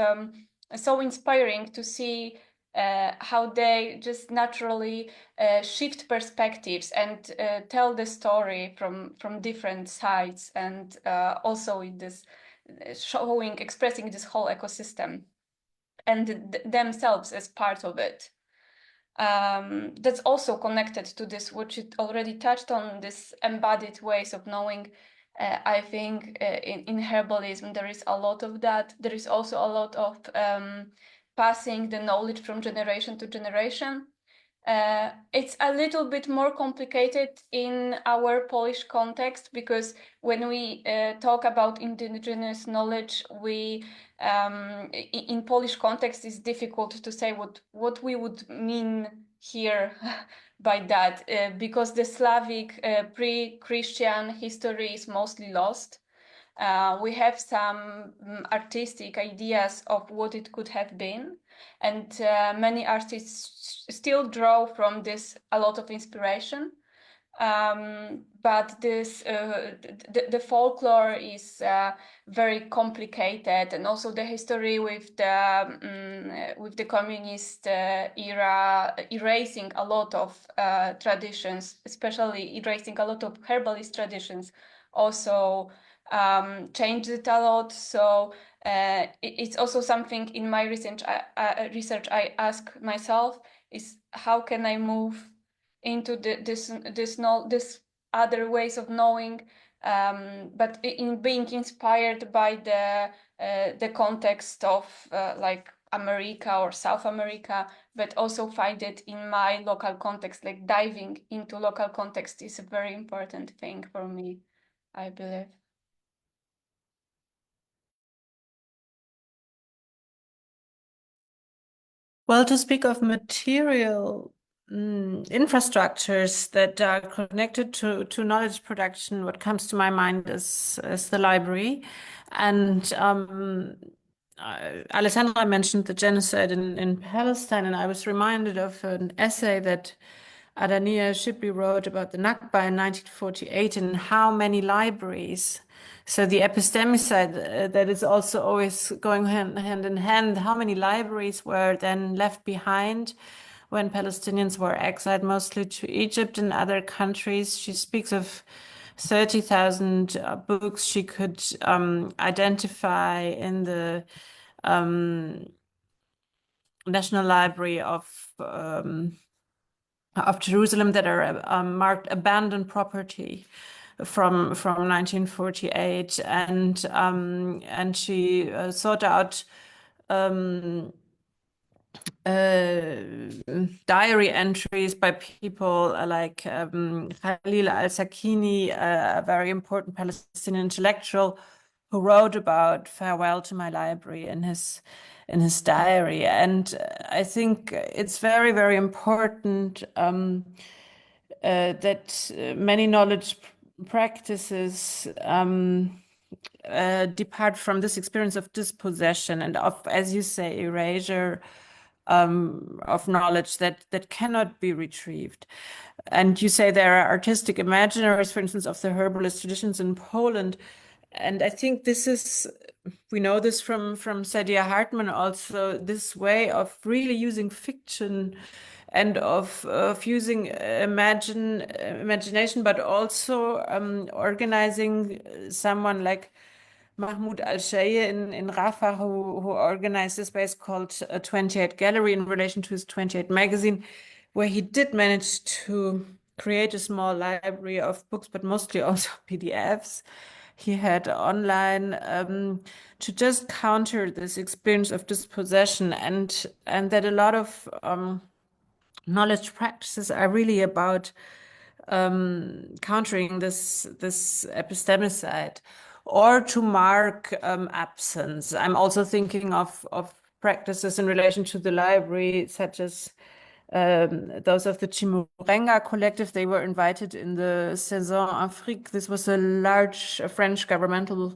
so inspiring to see how they just naturally shift perspectives and tell the story from different sides, and also in this expressing this whole ecosystem and themselves as part of it. That's also connected to this, which it already touched on, this embodied ways of knowing. I think in herbalism there is a lot of that. There is also a lot of passing the knowledge from generation to generation. It's a little bit more complicated in our Polish context, because when we talk about indigenous knowledge, we in Polish context it's difficult to say what we would mean here by that, because the Slavic pre-Christian history is mostly lost. We have some artistic ideas of what it could have been, and many artists still draw from this a lot of inspiration. But this the folklore is very complicated, and also the history with the communist era erasing a lot of traditions, especially erasing a lot of herbalist traditions, also changed it a lot. So it's also something in my research I ask myself, is how can I move into this other ways of knowing, but in being inspired by the context of like America or South America, but also find it in my local context. Like diving into local context is a very important thing for me, I believe. Well, to speak of material infrastructures that are connected to knowledge production, what comes to my mind is the library. And Alessandra mentioned the genocide in Palestine, and I was reminded of an essay that Adania Shibli wrote about the Nakba in 1948 and how many libraries. So the epistemicide that is also always going hand in hand, how many libraries were then left behind when Palestinians were exiled mostly to Egypt and other countries. She speaks of 30,000 books she could identify in the National Library of Jerusalem that are marked abandoned property from 1948, and she sought out diary entries by people like Khalil al-Sakini, a very important Palestinian intellectual, who wrote about farewell to my library in his diary. And I think it's very, very important that many knowledge practices depart from this experience of dispossession and of, as you say, erasure of knowledge that cannot be retrieved. And you say there are artistic imaginaries, for instance, of the herbalist traditions in Poland. And I think this is, we know this from Saidiya Hartman also, this way of really using fiction and of using imagination, but also organizing someone like Mahmoud Al-Shaya in Rafah, who organized a space called 28 Gallery in relation to his 28 magazine, where he did manage to create a small library of books, but mostly also PDFs he had online, to just counter this experience of dispossession, and that a lot of knowledge practices are really about countering this epistemicide, or to mark absence. I'm also thinking of practices in relation to the library, such as those of the Chimurenga collective. They were invited in the Saison Afrique. This was a large French governmental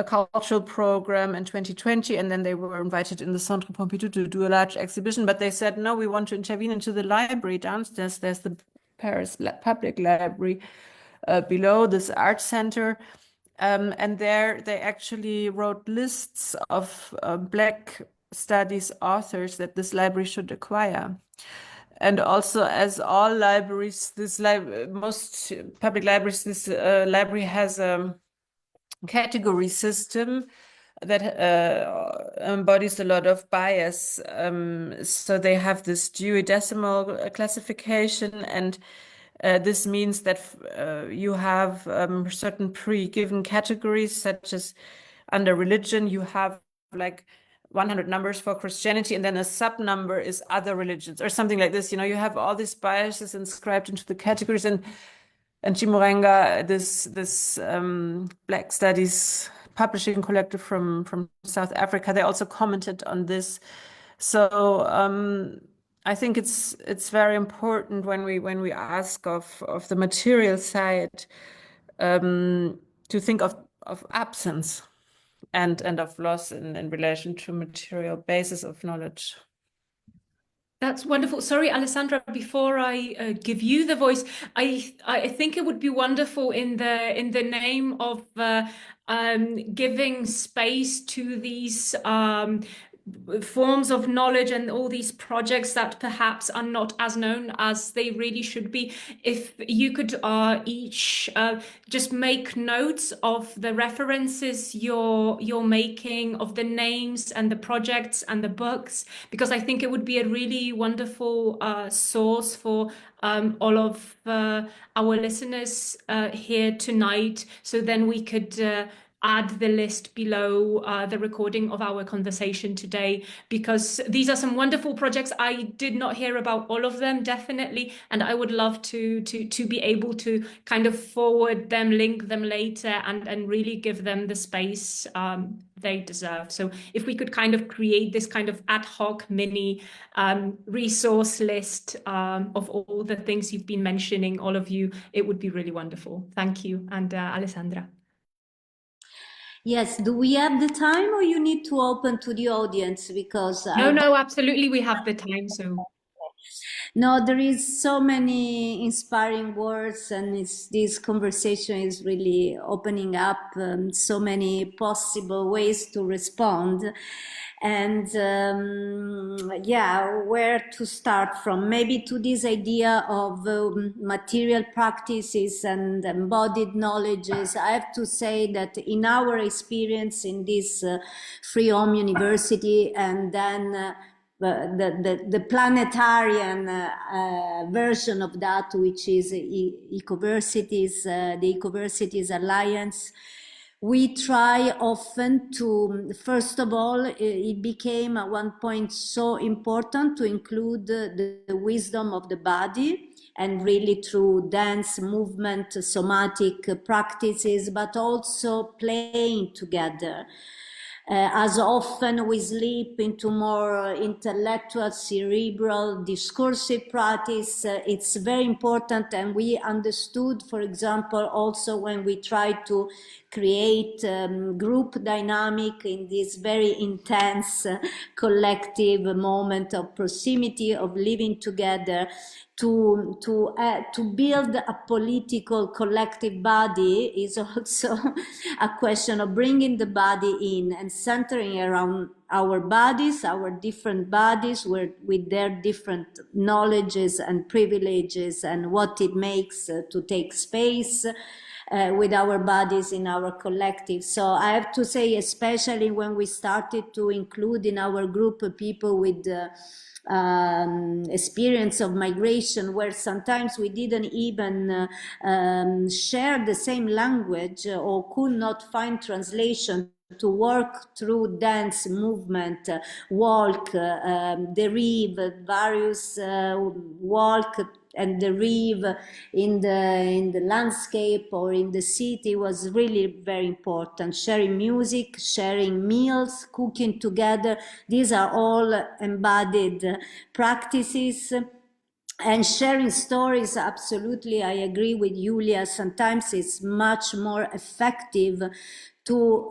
cultural program in 2020, and then they were invited in the Centre Pompidou to do a large exhibition, but they said, no, we want to intervene into the library downstairs. There's the Paris Public Library below this art center. And there they actually wrote lists of Black studies authors that this library should acquire. And also, as all libraries, most public libraries, this library has a category system that embodies a lot of bias. So they have this Dewey Decimal classification, and this means that you have certain pre-given categories, such as under religion, you have like 100 numbers for Christianity, and then a sub number is other religions, or something like this. You know, you have all these biases inscribed into the categories, and Chimurenga, this Black Studies publishing collective from South Africa, they also commented on this. So I think it's very important when we ask of the material side to think of absence and of loss in relation to material basis of knowledge. That's wonderful. Sorry, Alessandra, before I give you the voice, I think it would be wonderful in the name of giving space to these forms of knowledge and all these projects that perhaps are not as known as they really should be. If you could each just make notes of the references you're making, of the names and the projects and the books, because I think it would be a really wonderful source for all of our listeners here tonight. So then we could add the list below the recording of our conversation today, because these are some wonderful projects. I did not hear about all of them, definitely, and I would love to be able to kind of forward them, link them later, and really give them the space they deserve. So if we could kind of create this kind of ad hoc mini resource list of all the things you've been mentioning, all of you, it would be really wonderful. Thank you. And Alessandra. Yes, do we have the time, or you need to open to the audience? Because no, absolutely, we have the time. So no, there is so many inspiring words, and this conversation is really opening up so many possible ways to respond. And yeah, where to start from? Maybe to this idea of material practices and embodied knowledges. I have to say that in our experience in this Free Home University, and then the planetarian version of that, which is Ecoversities, the Ecoversities Alliance, we try often to, first of all, it became at one point so important to include the wisdom of the body, and really through dance, movement, somatic practices, but also playing together. As often we slip into more intellectual, cerebral, discursive practice, it's very important. And we understood, for example, also when we try to create group dynamic in this very intense collective moment of proximity, of living together, to build a political collective body is also a question of bringing the body in and centering around our bodies, our different bodies, with their different knowledges and privileges, and what it makes to take space with our bodies in our collective. So I have to say, especially when we started to include in our group people with experience of migration, where sometimes we didn't even share the same language or could not find translation, to work through dance, movement, walk, derive, various walk and derive in the landscape or in the city was really very important. Sharing music, sharing meals, cooking together, these are all embodied practices. And sharing stories, absolutely, I agree with Julia. Sometimes it's much more effective to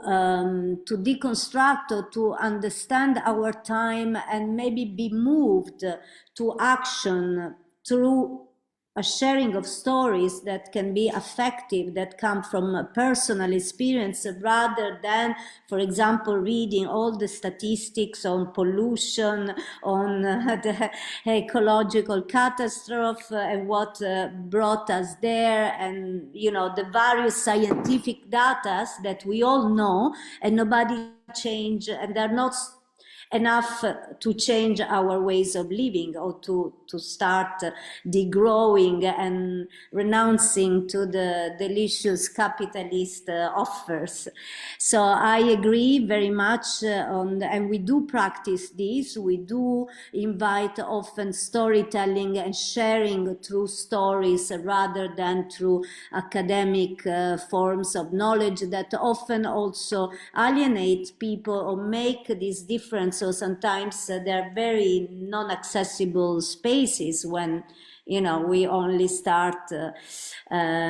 deconstruct or to understand our time and maybe be moved to action through a sharing of stories that can be effective, that come from a personal experience, rather than, for example, reading all the statistics on pollution, on the ecological catastrophe, and what brought us there, and the various scientific data that we all know, and nobody change, and they're not enough to change our ways of living, or to start degrowing and renouncing to the delicious capitalist offers. So I agree very much and we do practice this. We do invite often storytelling and sharing through stories rather than through academic forms of knowledge that often also alienate people or make this difference. So sometimes they're very non-accessible spaces when we only start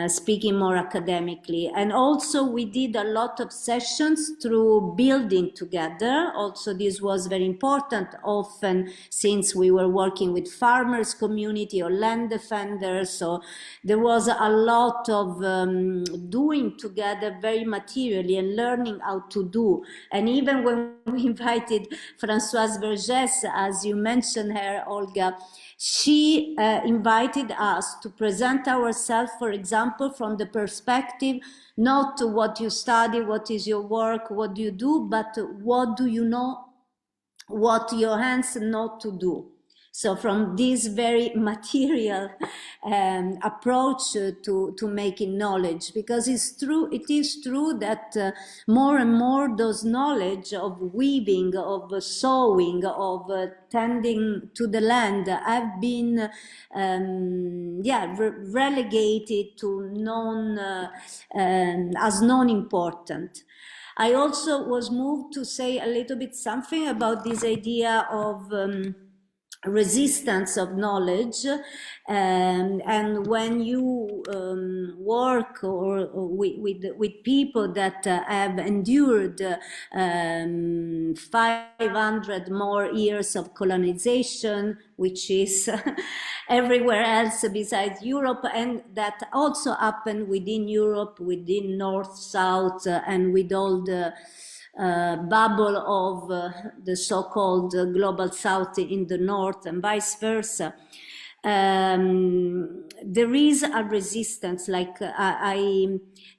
speaking more academically. And also we did a lot of sessions through building together. Also this was very important, often since we were working with farmers community or land defenders. So there was a lot of doing together very materially and learning how to do. And even when we invited Françoise Vergès, as you mentioned her, Olga, she invited us to present ourselves, for example, from the perspective, not what you study, what is your work, what do you do, but what do you know, what your hands know to do. So from this very material approach to making knowledge, because it is true that more and more those knowledge of weaving, of sewing, of tending to the land have been relegated to as non-important. I also was moved to say a little bit something about this idea of resistance of knowledge, and when you work with people that have endured 500 more years of colonization, which is everywhere else besides Europe, and that also happened within Europe, within North, South, and with all the bubble of the so-called global South in the North, and vice versa. there is a resistance, like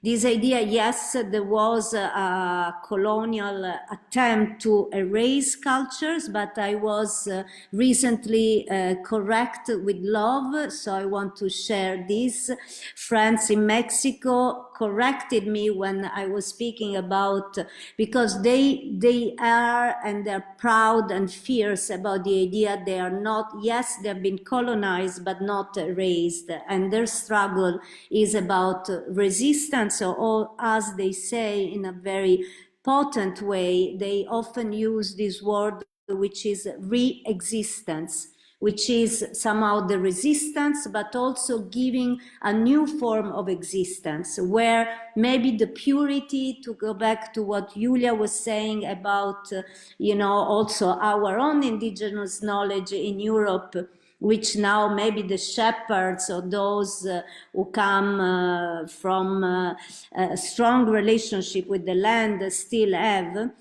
this idea, yes, there was a colonial attempt to erase cultures, but I was recently correct with love, so I want to share this. Friends in Mexico corrected me when I was speaking about, because they are, and they're proud and fierce about the idea they are not, yes, they've been colonized but not erased, and their struggle is about resistance, or as they say in a very potent way, they often use this word, which is re-existence, which is somehow the resistance, but also giving a new form of existence, where maybe the purity, to go back to what Julia was saying about, also our own indigenous knowledge in Europe, which now maybe the shepherds or those who come from a strong relationship with the land still have.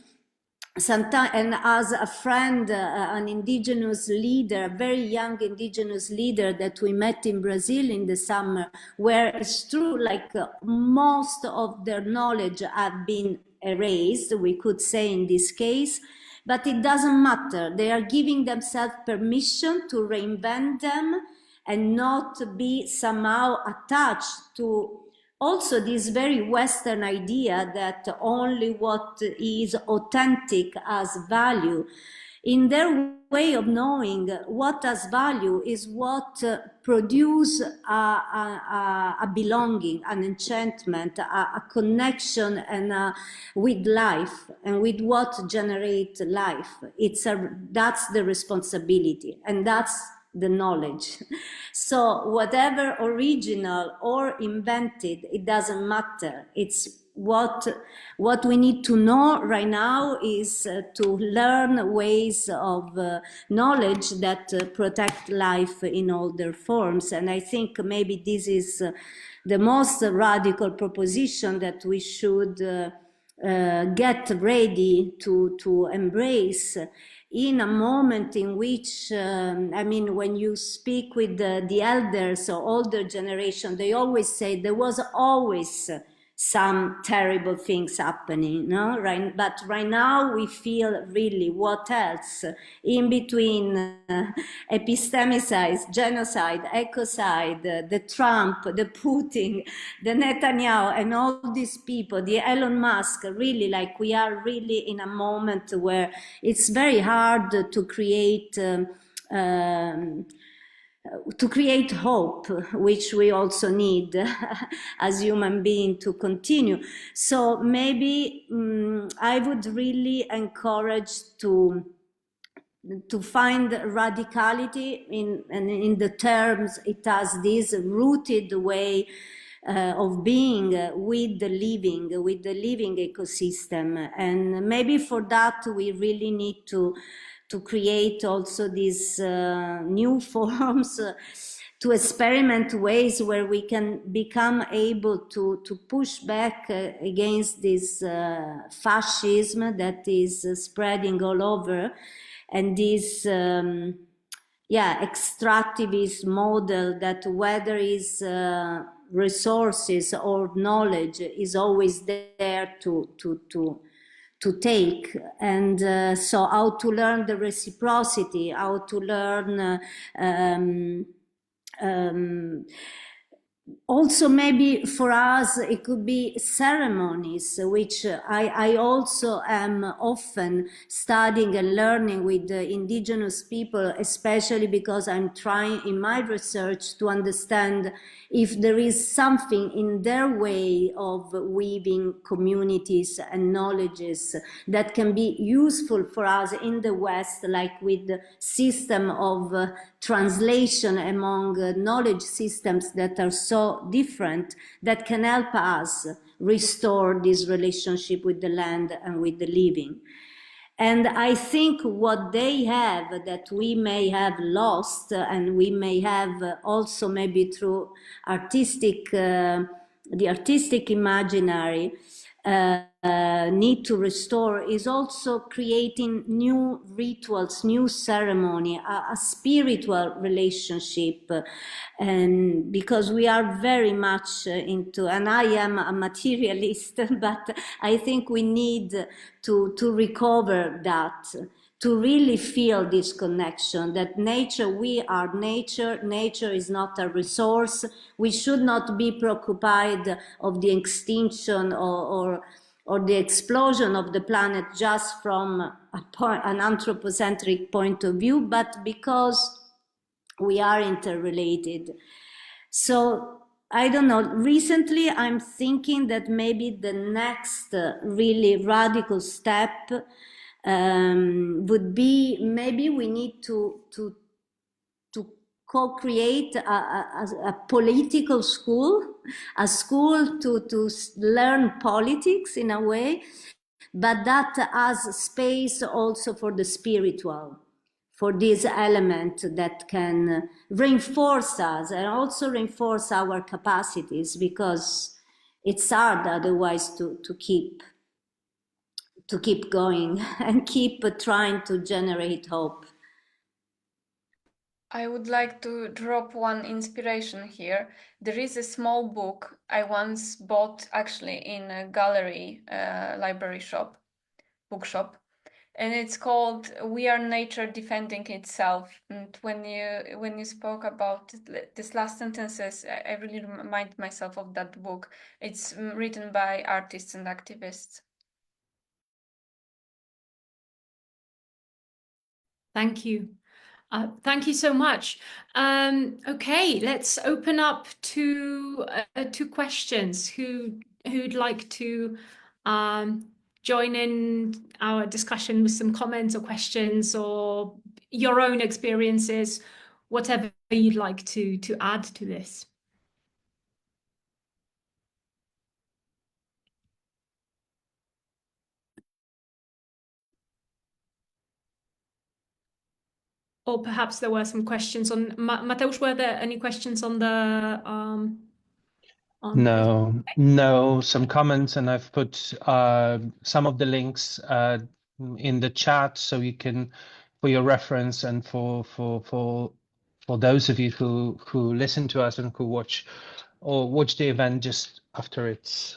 Sometimes, and as a friend, an indigenous leader, a very young indigenous leader that we met in Brazil in the summer, where it's true, like most of their knowledge have been erased, we could say in this case, but it doesn't matter. They are giving themselves permission to reinvent them and not be somehow attached to also this very Western idea that only what is authentic has value. In their way of knowing, what has value is what produce a belonging, an enchantment, a connection, and with life, and with what generates life. That's the responsibility, and that's the knowledge. So whatever original or invented, it doesn't matter. It's what we need to know right now is to learn ways of knowledge that protect life in all their forms. And I think maybe this is the most radical proposition that we should get ready to embrace in a moment in which, when you speak with the elders or older generation, they always say there was always some terrible things happening, no? Right? But right now we feel really what else in between epistemicide, genocide, ecocide, the Trump, the Putin, the Netanyahu, and all these people, the Elon Musk, really, like, we are really in a moment where it's very hard to create hope, which we also need as human beings to continue. So maybe I would really encourage to find radicality in the terms it has this rooted way of being with the living ecosystem. And maybe for that we really need to create also these new forms, to experiment ways where we can become able to push back against this fascism that is spreading all over, and this extractivist model that, whether is resources or knowledge, is always there to take. And so how to learn the reciprocity, how to learn also maybe for us it could be ceremonies, which I also am often studying and learning with the indigenous people, especially because I'm trying in my research to understand if there is something in their way of weaving communities and knowledges that can be useful for us in the West, like with the system of translation among knowledge systems that are so different, that can help us restore this relationship with the land and with the living. And I think what they have that we may have lost, and we may have also maybe through the artistic imaginary, need to restore is also creating new rituals, new ceremony, a spiritual relationship, and because we are very much into, and I am a materialist, but I think we need to recover that, to really feel this connection, that nature, we are nature, nature is not a resource. We should not be preoccupied of the extinction or the explosion of the planet just from an anthropocentric point of view, but because we are interrelated. So I don't know, recently I'm thinking that maybe the next really radical step would be, maybe we need to co-create a political school, a school to learn politics in a way, but that has space also for the spiritual, for this element that can reinforce us and also reinforce our capacities, because it's hard otherwise to keep going and keep trying to generate hope. I would like to drop one inspiration here. There is a small book I once bought actually in a gallery library shop, bookshop, and it's called "We Are Nature Defending Itself." And when you spoke about this last sentences, I really remind myself of that book. It's written by artists and activists. Thank you. Thank you so much. Okay, let's open up to questions. Who'd like to join in our discussion with some comments or questions or your own experiences, whatever you'd like to add to this? Or perhaps there were some questions on Mateusz. Were there any questions on the No, some comments, and I've put some of the links in the chat so you can, for your reference, and for those of you who listen to us and who watch the event just after it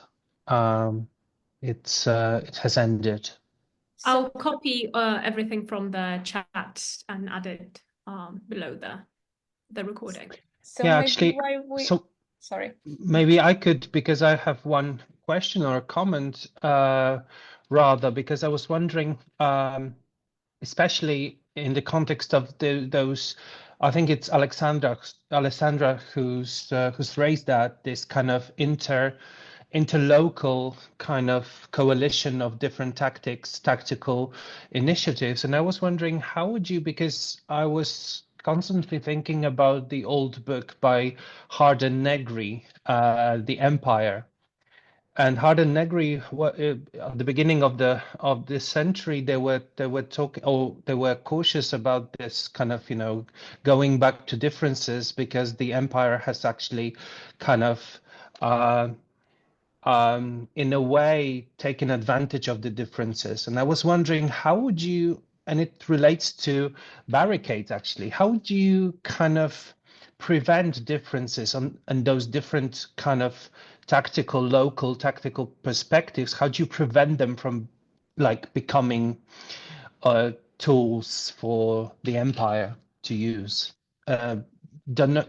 has ended. I'll copy everything from the chat and add it below the recording. So yeah, maybe actually, why we... Sorry. Maybe I could, because I have one question or a comment, rather, because I was wondering, especially in the context of those, I think it's Alessandra who's raised that, this kind of interlocal kind of coalition of different tactical initiatives. And I was wondering, how would you, because I was constantly thinking about the old book by Harden Negri, The Empire. And Harden Negri, at the beginning of this century, they were talking, or they were cautious about this kind of, going back to differences, because the empire has actually kind of in a way taken advantage of the differences. And I was wondering, how would you, and it relates to Barricades actually, how would you kind of prevent differences and those different kind of local tactical perspectives? How do you prevent them from like becoming tools for the empire to use? Don't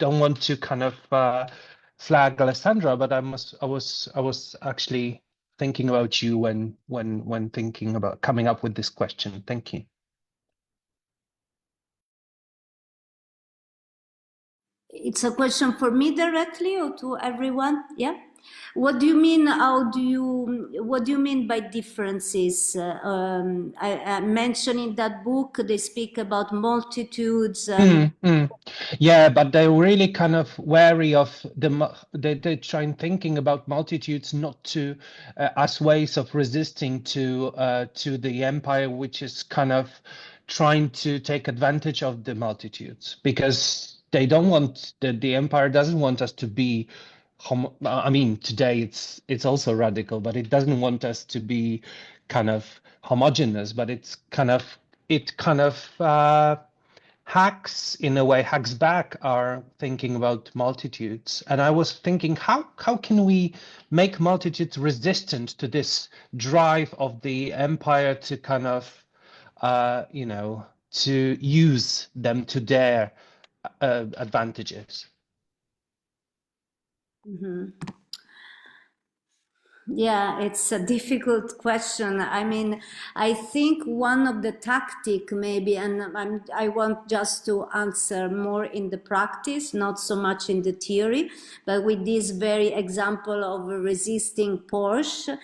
want to kind of flag Alessandra, but I was actually thinking about you when thinking about coming up with this question. Thank you. It's a question for me directly or to everyone? Yeah. What do you mean? What do you mean by differences? I mentioned in that book, they speak about multitudes. Yeah, but they're really kind of wary of they try and thinking about multitudes not to as ways of resisting to the empire, which is kind of trying to take advantage of the multitudes, because they don't want the empire doesn't want us to be I mean, today it's also radical, but it doesn't want us to be kind of homogeneous, but it kind of hacks in a way, hacks back our thinking about multitudes. And I was thinking, how can we make multitudes resistant to this drive of the empire to kind of to use them to their advantages? Mhm. Yeah, it's a difficult question. I mean, I think one of the tactic maybe, and I want just to answer more in the practice, not so much in the theory, but with this very example of resisting Porsche.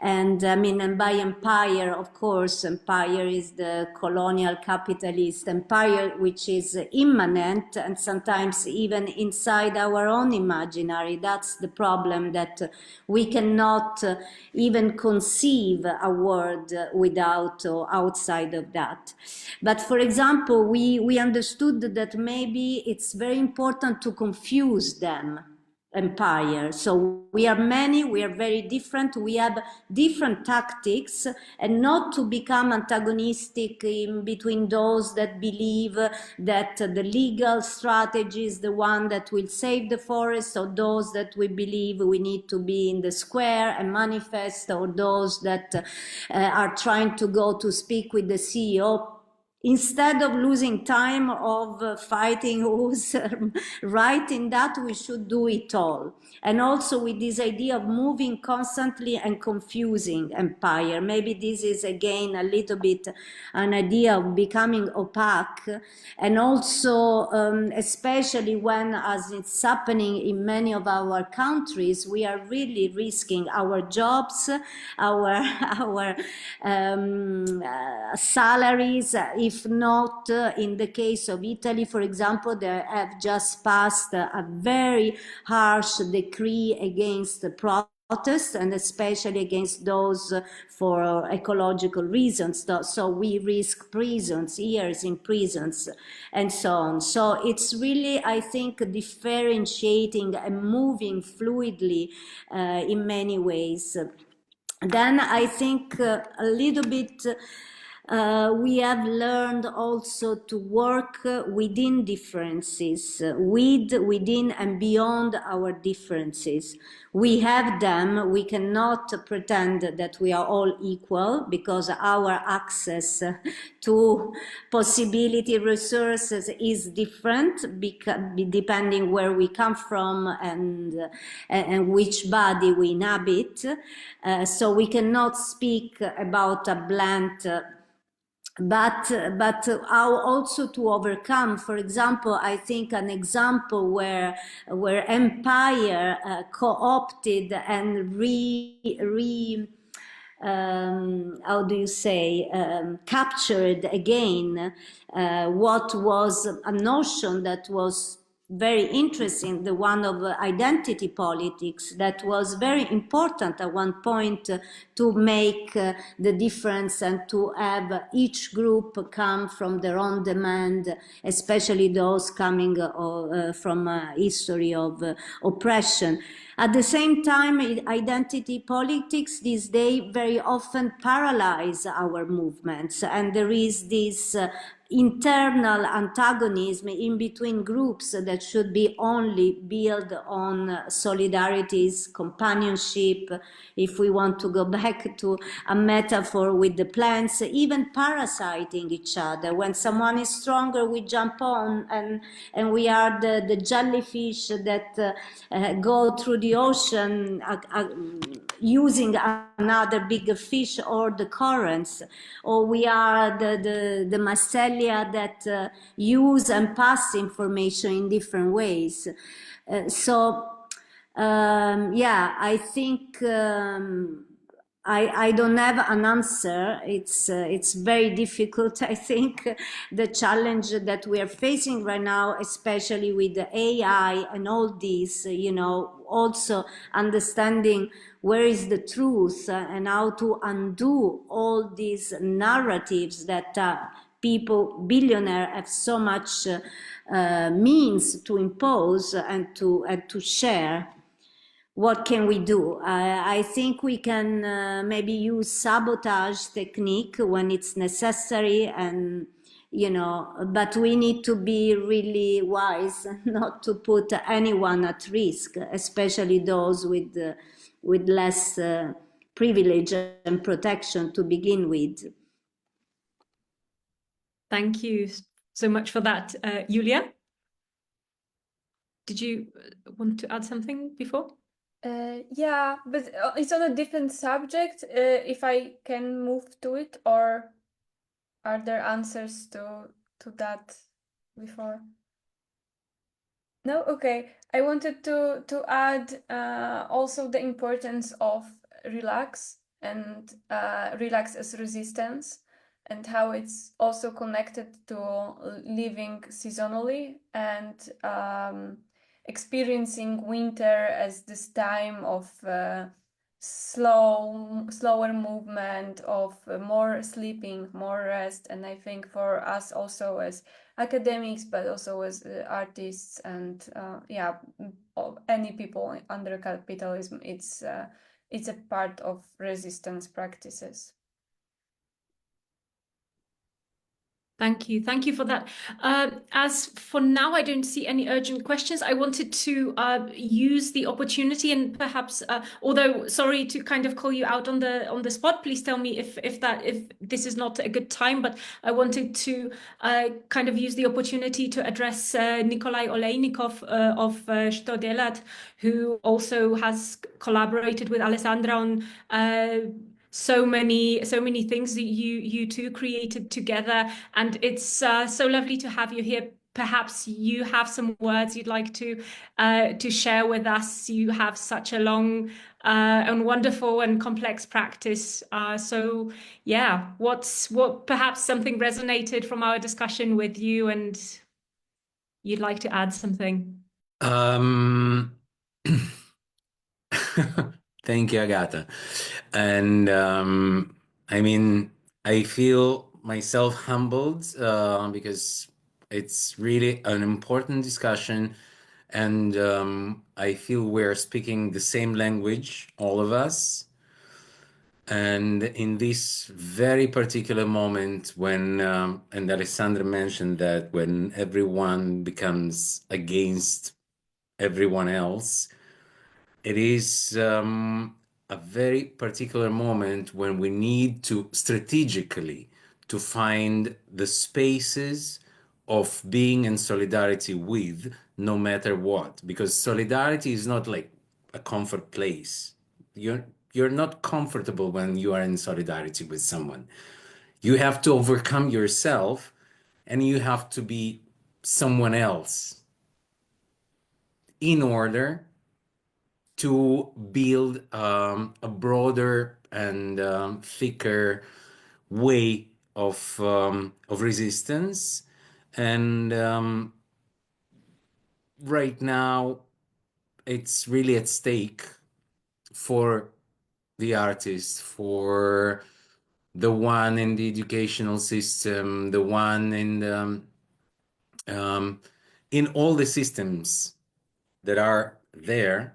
And I mean, and by empire, of course, empire is the colonial capitalist empire, which is immanent and sometimes even inside our own imaginary. That's the problem, that we cannot even conceive a world without or outside of that. But for example, we understood that maybe it's very important to confuse them, empire. So we are many, we are very different, we have different tactics, and not to become antagonistic in between those that believe that the legal strategy is the one that will save the forest, or those that we believe we need to be in the square and manifest, or those that are trying to go to speak with the CEO. Instead of losing time of fighting who's right in that, we should do it all. And also with this idea of moving constantly and confusing empire. Maybe this is again a little bit an idea of becoming opaque. And also, especially when, as it's happening in many of our countries, we are really risking our jobs, our salaries. If not, in the case of Italy, for example, they have just passed a very harsh decree against the protests, and especially against those for ecological reasons. So we risk prisons, years in prisons, and so on. So it's really, I think, differentiating and moving fluidly in many ways. Then I think a little bit we have learned also to work within differences, within and beyond our differences. We have them, we cannot pretend that we are all equal, because our access to possibility resources is different, depending where we come from and which body we inhabit. So we cannot speak about a blunt but how also to overcome. For example, I think an example where empire co-opted and how do you say, captured again what was a notion that was very interesting, the one of identity politics, that was very important at one point to make the difference and to have each group come from their own demand, especially those coming from a history of oppression. At the same time, identity politics these days very often paralyze our movements, and there is this internal antagonism in between groups that should be only built on solidarities, companionship. If we want to go back to a metaphor with the plants, even parasiting each other. When someone is stronger, we jump on, and we are the jellyfish that go through the ocean using another bigger fish, or the currents, or we are the mycelia that use and pass information in different ways. Yeah, I think I don't have an answer. It's very difficult. I think the challenge that we are facing right now, especially with the AI and all this, also understanding where is the truth and how to undo all these narratives that people, billionaires, have so much means to impose and to share. what can we do? I think we can maybe use sabotage technique when it's necessary, and but we need to be really wise not to put anyone at risk, especially those with less privilege and protection to begin with. Thank you so much for that. Julia, did you want to add something before? Yeah, but it's on a different subject. If I can move to it, or are there answers to that before? No? Okay. I wanted to add also the importance of relax and relax as resistance, and how it's also connected to living seasonally and experiencing winter as this time of slower movement, of more sleeping, more rest. And I think for us also as academics, but also as artists and any people under capitalism, it's a part of resistance practices. Thank you. Thank you for that. As for now, I don't see any urgent questions. I wanted to use the opportunity and perhaps, although sorry to kind of call you out on the spot, please tell me if this is not a good time. But I wanted to kind of use the opportunity to address Nikolai Olejnikov of Stodelat, who also has collaborated with Alessandra on so many things that you two created together, and it's so lovely to have you here. Perhaps you have some words you'd like to share with us. You have such a long and wonderful and complex practice. So yeah, what perhaps something resonated from our discussion with you, and you'd like to add something. Thank you, Agata. And I mean, I feel myself humbled because it's really an important discussion, and I feel we're speaking the same language, all of us. And in this very particular moment when, and Alessandra mentioned that when everyone becomes against everyone else, it is a very particular moment when we need to strategically to find the spaces of being in solidarity with, no matter what, because solidarity is not like a comfort place. You're not comfortable when you are in solidarity with someone. You have to overcome yourself, and you have to be someone else in order to build a broader and thicker way of resistance. And right now, it's really at stake for the artists, for the one in the educational system, the one in all the systems that are there.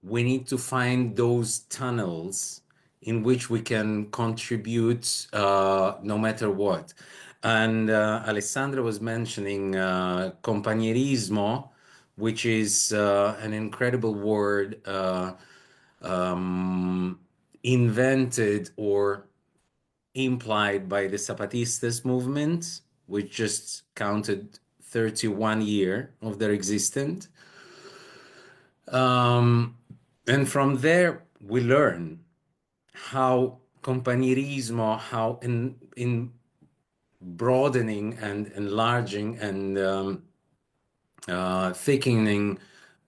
We need to find those tunnels in which we can contribute no matter what. And Alessandra was mentioning compañerismo, which is an incredible word invented or implied by the Zapatistas movement, which just counted 31 years of their existence. And from there, we learn how compañerismo, how in broadening and enlarging and thickening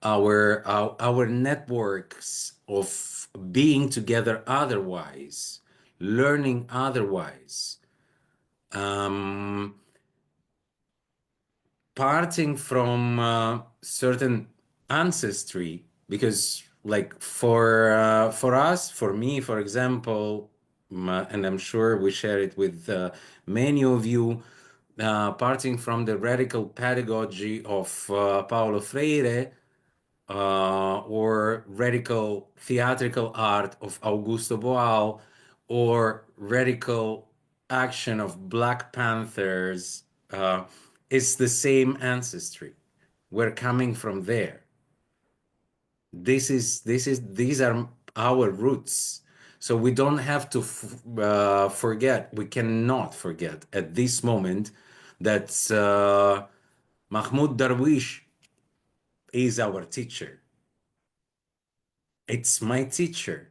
our networks of being together otherwise, learning otherwise, parting from certain ancestry, because like for us, for me, for example, and I'm sure we share it with many of you, parting from the radical pedagogy of Paulo Freire, or radical theatrical art of Augusto Boal, or radical action of Black Panthers, it's the same ancestry. We're coming from there. These are our roots. So we don't have to forget, we cannot forget at this moment that Mahmoud Darwish is our teacher. It's my teacher.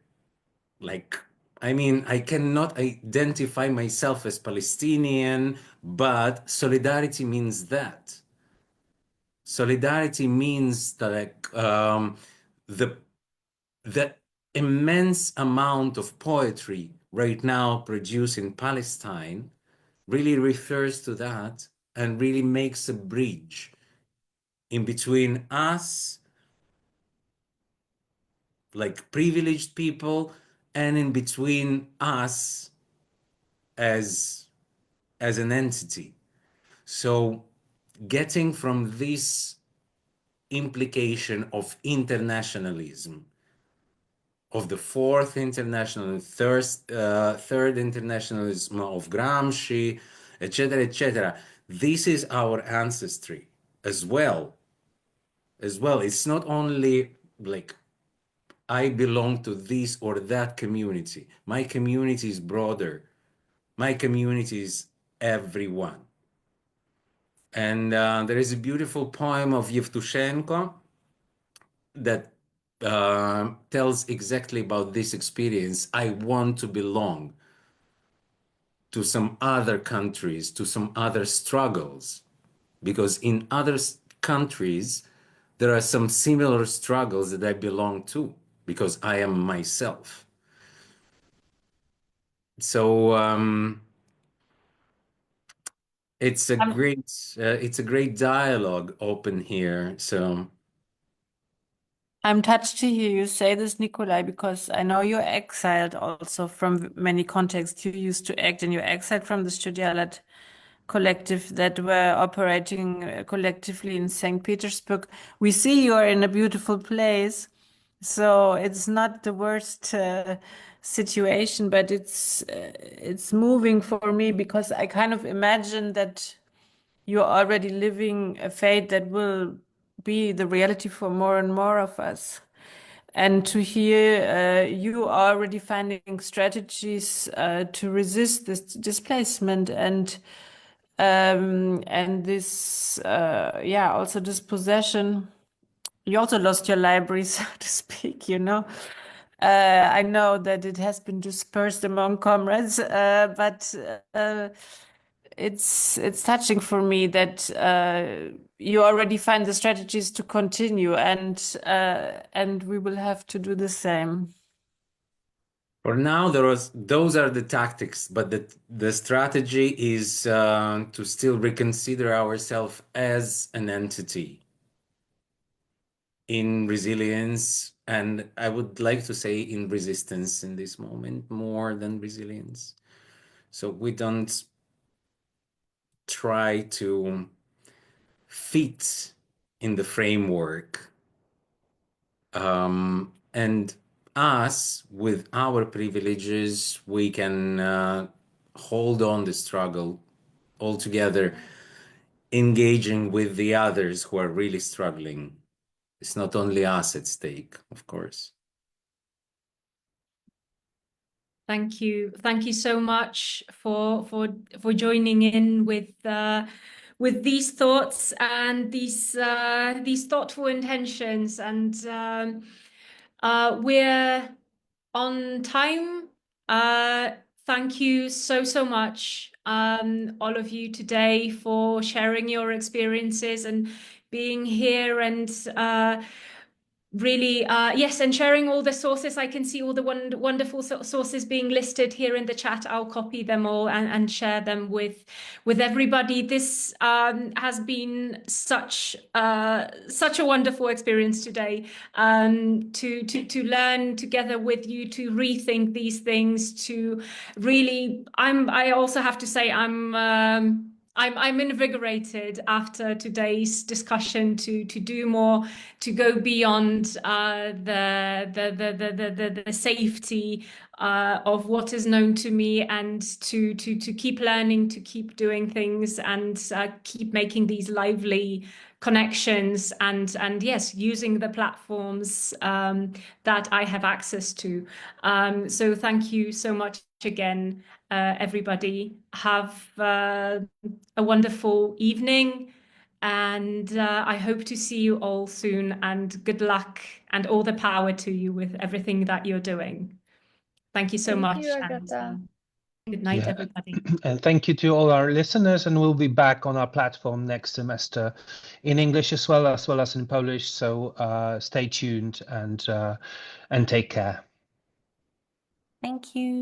Like, I mean, I cannot identify myself as Palestinian, but solidarity means that. Solidarity means that, like, the the immense amount of poetry right now produced in Palestine really refers to that and really makes a bridge in between us, like privileged people, and in between us as an entity. So getting from this implication of internationalism, of the fourth international, third internationalism of Gramsci, etc., etc. This is our ancestry as well. As well, it's not only like I belong to this or that community. My community is broader. My community is everyone. And there is a beautiful poem of Yevtushenko that tells exactly about this experience. I want to belong to some other countries, to some other struggles, because in other countries, there are some similar struggles that I belong to, because I am myself. So it's a great dialogue open here. So I'm touched to hear you say this, Nikolai, because I know you're exiled also from many contexts. You used to act and you're exiled from the Studialat collective that were operating collectively in St. Petersburg. We see you are in a beautiful place, so it's not the worst situation, but it's moving for me because I kind of imagine that you're already living a fate that will be the reality for more and more of us. And to hear you already finding strategies to resist this displacement and this yeah, also dispossession. You also lost your library, so to speak, you know. I know that it has been dispersed among comrades, but it's touching for me that you already find the strategies to continue, and we will have to do the same. for now, those are the tactics, but the strategy is to still reconsider ourselves as an entity in resilience, and I would like to say in resistance in this moment more than resilience. So we don't try to fit in the framework. And us, with our privileges, we can hold on the struggle altogether, engaging with the others who are really struggling. It's not only us at stake, of course. Thank you so much for joining in with these thoughts and these thoughtful intentions. And we're on time. Thank you so much, all of you today, for sharing your experiences and being here and really, yes, and sharing all the sources. I can see all the wonderful sources being listed here in the chat. I'll copy them all and share them with everybody. This has been such a wonderful experience today, to learn together with you, to rethink these things, to really, I also have to say I'm invigorated after today's discussion to do more, to go beyond the safety of what is known to me, and to keep learning, to keep doing things, and keep making these lively connections, and yes, using the platforms that I have access to. So thank you so much again, everybody. Have a wonderful evening, and I hope to see you all soon, and good luck and all the power to you with everything that you're doing. Thank you so Thank much, you, and Agatha. good night, Yeah. everybody. And thank you to all our listeners, and we'll be back on our platform next semester in English as well as in Polish. So stay tuned and take care. Thank you.